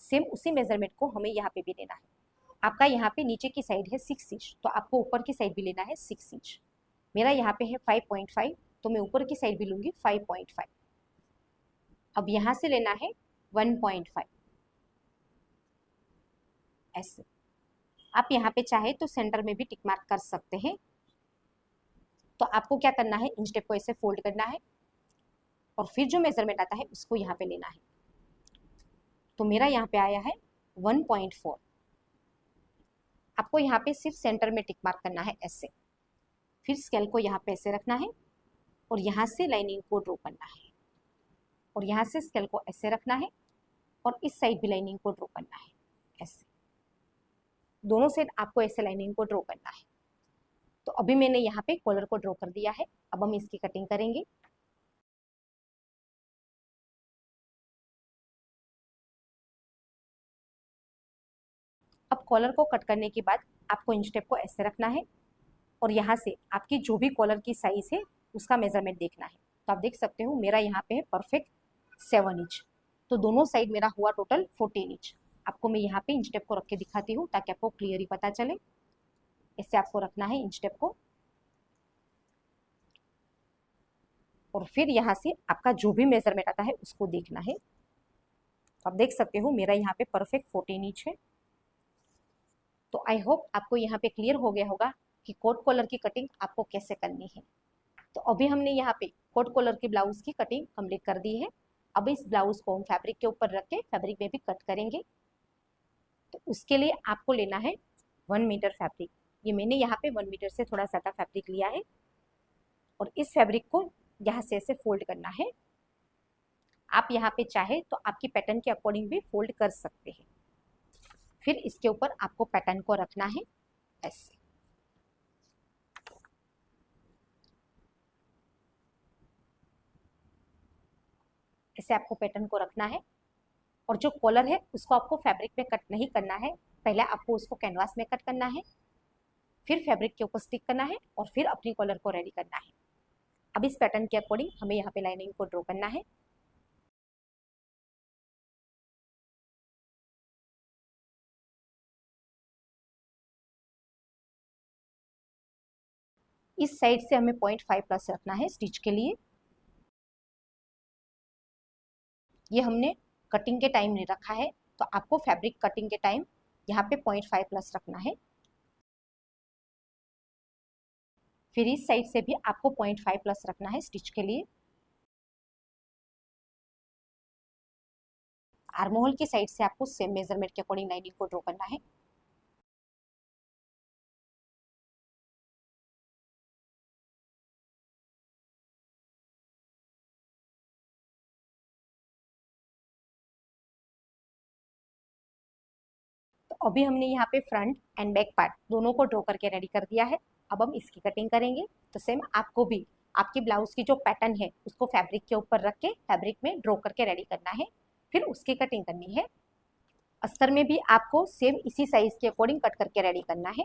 सेम उसी मेजरमेंट को हमें यहाँ पे भी लेना है। आपका यहाँ पे नीचे की साइड है 6 इंच, तो आपको ऊपर की साइड भी लेना है 6 इंच। मेरा यहाँ पे है 5.5, तो मैं ऊपर की साइड भी लूंगी 5.5। अब यहाँ से लेना है 1.5 ऐसे। आप यहाँ पे चाहे तो सेंटर में भी टिक मार्क कर सकते हैं। तो आपको क्या करना है, इंच टेप को ऐसे फोल्ड करना है और फिर जो मेजरमेंट आता है उसको यहाँ पे लेना है। तो मेरा यहाँ पे आया है 1.4। आपको यहाँ पे सिर्फ सेंटर में टिक मार्क करना है ऐसे, फिर स्केल को यहाँ पे ऐसे रखना है और यहाँ से लाइनिंग को ड्रॉ करना है, और यहाँ से स्केल को ऐसे रखना है और इस साइड भी लाइनिंग को ड्रॉ करना है ऐसे। दोनों साइड आपको ऐसे लाइनिंग को ड्रॉ करना है। तो अभी मैंने यहाँ पे कॉलर को ड्रॉ कर दिया है, अब हम इसकी कटिंग करेंगे। अब कॉलर को कट करने के बाद आपको इंच टेप को ऐसे रखना है और यहाँ से आपकी जो भी कॉलर की साइज है उसका मेजरमेंट देखना है। तो आप देख सकते हो मेरा यहाँ पे है परफेक्ट 7 इंच, तो दोनों साइड मेरा हुआ टोटल 14 इंच। आपको मैं यहाँ पे इंच टेप को रख के दिखाती हूँ ताकि आपको क्लियरली पता चले। ऐसे आपको रखना है इंच टेप को, और फिर यहाँ से आपका जो भी मेजरमेंट आता है उसको देखना है। तो आप देख सकते हो मेरा यहाँ पे परफेक्ट 14 इंच है। तो आई होप आपको यहाँ पे क्लियर हो गया होगा कि कोट कॉलर की कटिंग आपको कैसे करनी है। तो अभी हमने यहाँ पे कोट कॉलर की ब्लाउज की कटिंग कंप्लीट कर दी है। अब इस ब्लाउज को हम फैब्रिक के ऊपर रख के फैब्रिक में भी कट करेंगे। तो उसके लिए आपको लेना है 1 मीटर फैब्रिक। ये मैंने यहाँ पे 1 मीटर से थोड़ा ज़्यादा फैब्रिक लिया है, और इस फैब्रिक को यहाँ से ऐसे फोल्ड करना है। आप यहाँ पे चाहे तो आपकी पैटर्न के अकॉर्डिंग भी फोल्ड कर सकते हैं। फिर इसके ऊपर आपको पैटर्न को रखना है ऐसे। ऐसे आपको पैटर्न को रखना है, और जो कॉलर है उसको आपको फैब्रिक में कट नहीं करना है, पहले आपको उसको कैनवास में कट करना है, फिर फैब्रिक के ऊपर स्टिक करना है और फिर अपनी कॉलर को रेडी करना है। अब इस पैटर्न के अकॉर्डिंग हमें यहाँ पे लाइनिंग को ड्रॉ करना है। इस साइड से हमें 0.5 प्लस रखना है स्टिच के लिए। ये हमने कटिंग के टाइम नहीं रखा है, तो आपको फैब्रिक कटिंग के टाइम यहाँ पे 0.5 प्लस रखना है। फिर इस साइड से भी आपको 0.5 प्लस रखना है स्टिच के लिए। आर्म होल की साइड से आपको सेम मेजरमेंट के अकॉर्डिंग लाइनिंग को ड्रॉ करना है। तो अभी हमने यहाँ पे फ्रंट एंड बैक पार्ट दोनों को ड्रॉ करके रेडी कर दिया है। अब हम इसकी कटिंग करेंगे। तो सेम आपको भी आपकी ब्लाउज की जो पैटर्न है उसको फैब्रिक के ऊपर रख के फैब्रिक में ड्रॉ करके रेडी करना है, फिर उसकी कटिंग करनी है। अस्तर में भी आपको सेम इसी साइज के अकॉर्डिंग कट करके रेडी करना है।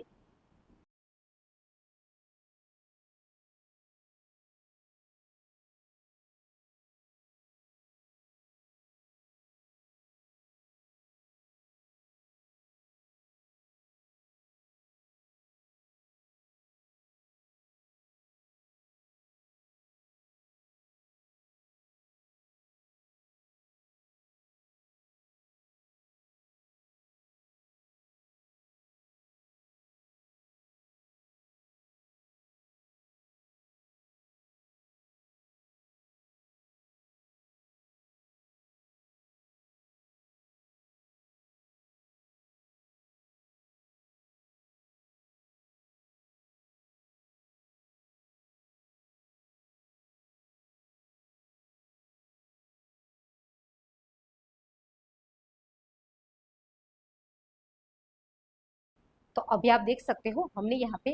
तो अभी आप देख सकते हो हमने यहाँ पे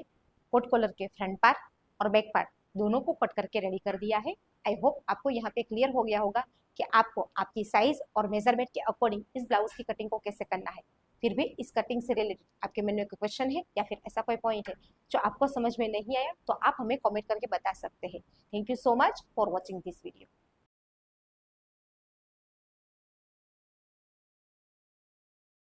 कोट कॉलर के फ्रंट पार्ट और बैक पार्ट दोनों को कट करके रेडी कर दिया है। आई होप आपको यहाँ पे क्लियर हो गया होगा कि आपको आपकी साइज और मेजरमेंट के अकॉर्डिंग इस ब्लाउज की कटिंग को कैसे करना है। फिर भी इस कटिंग से रिलेटेड आपके मन में कोई क्वेश्चन है या फिर ऐसा कोई पॉइंट है जो आपको समझ में नहीं आया, तो आप हमें कॉमेंट करके बता सकते हैं। Thank you so much for watching this video.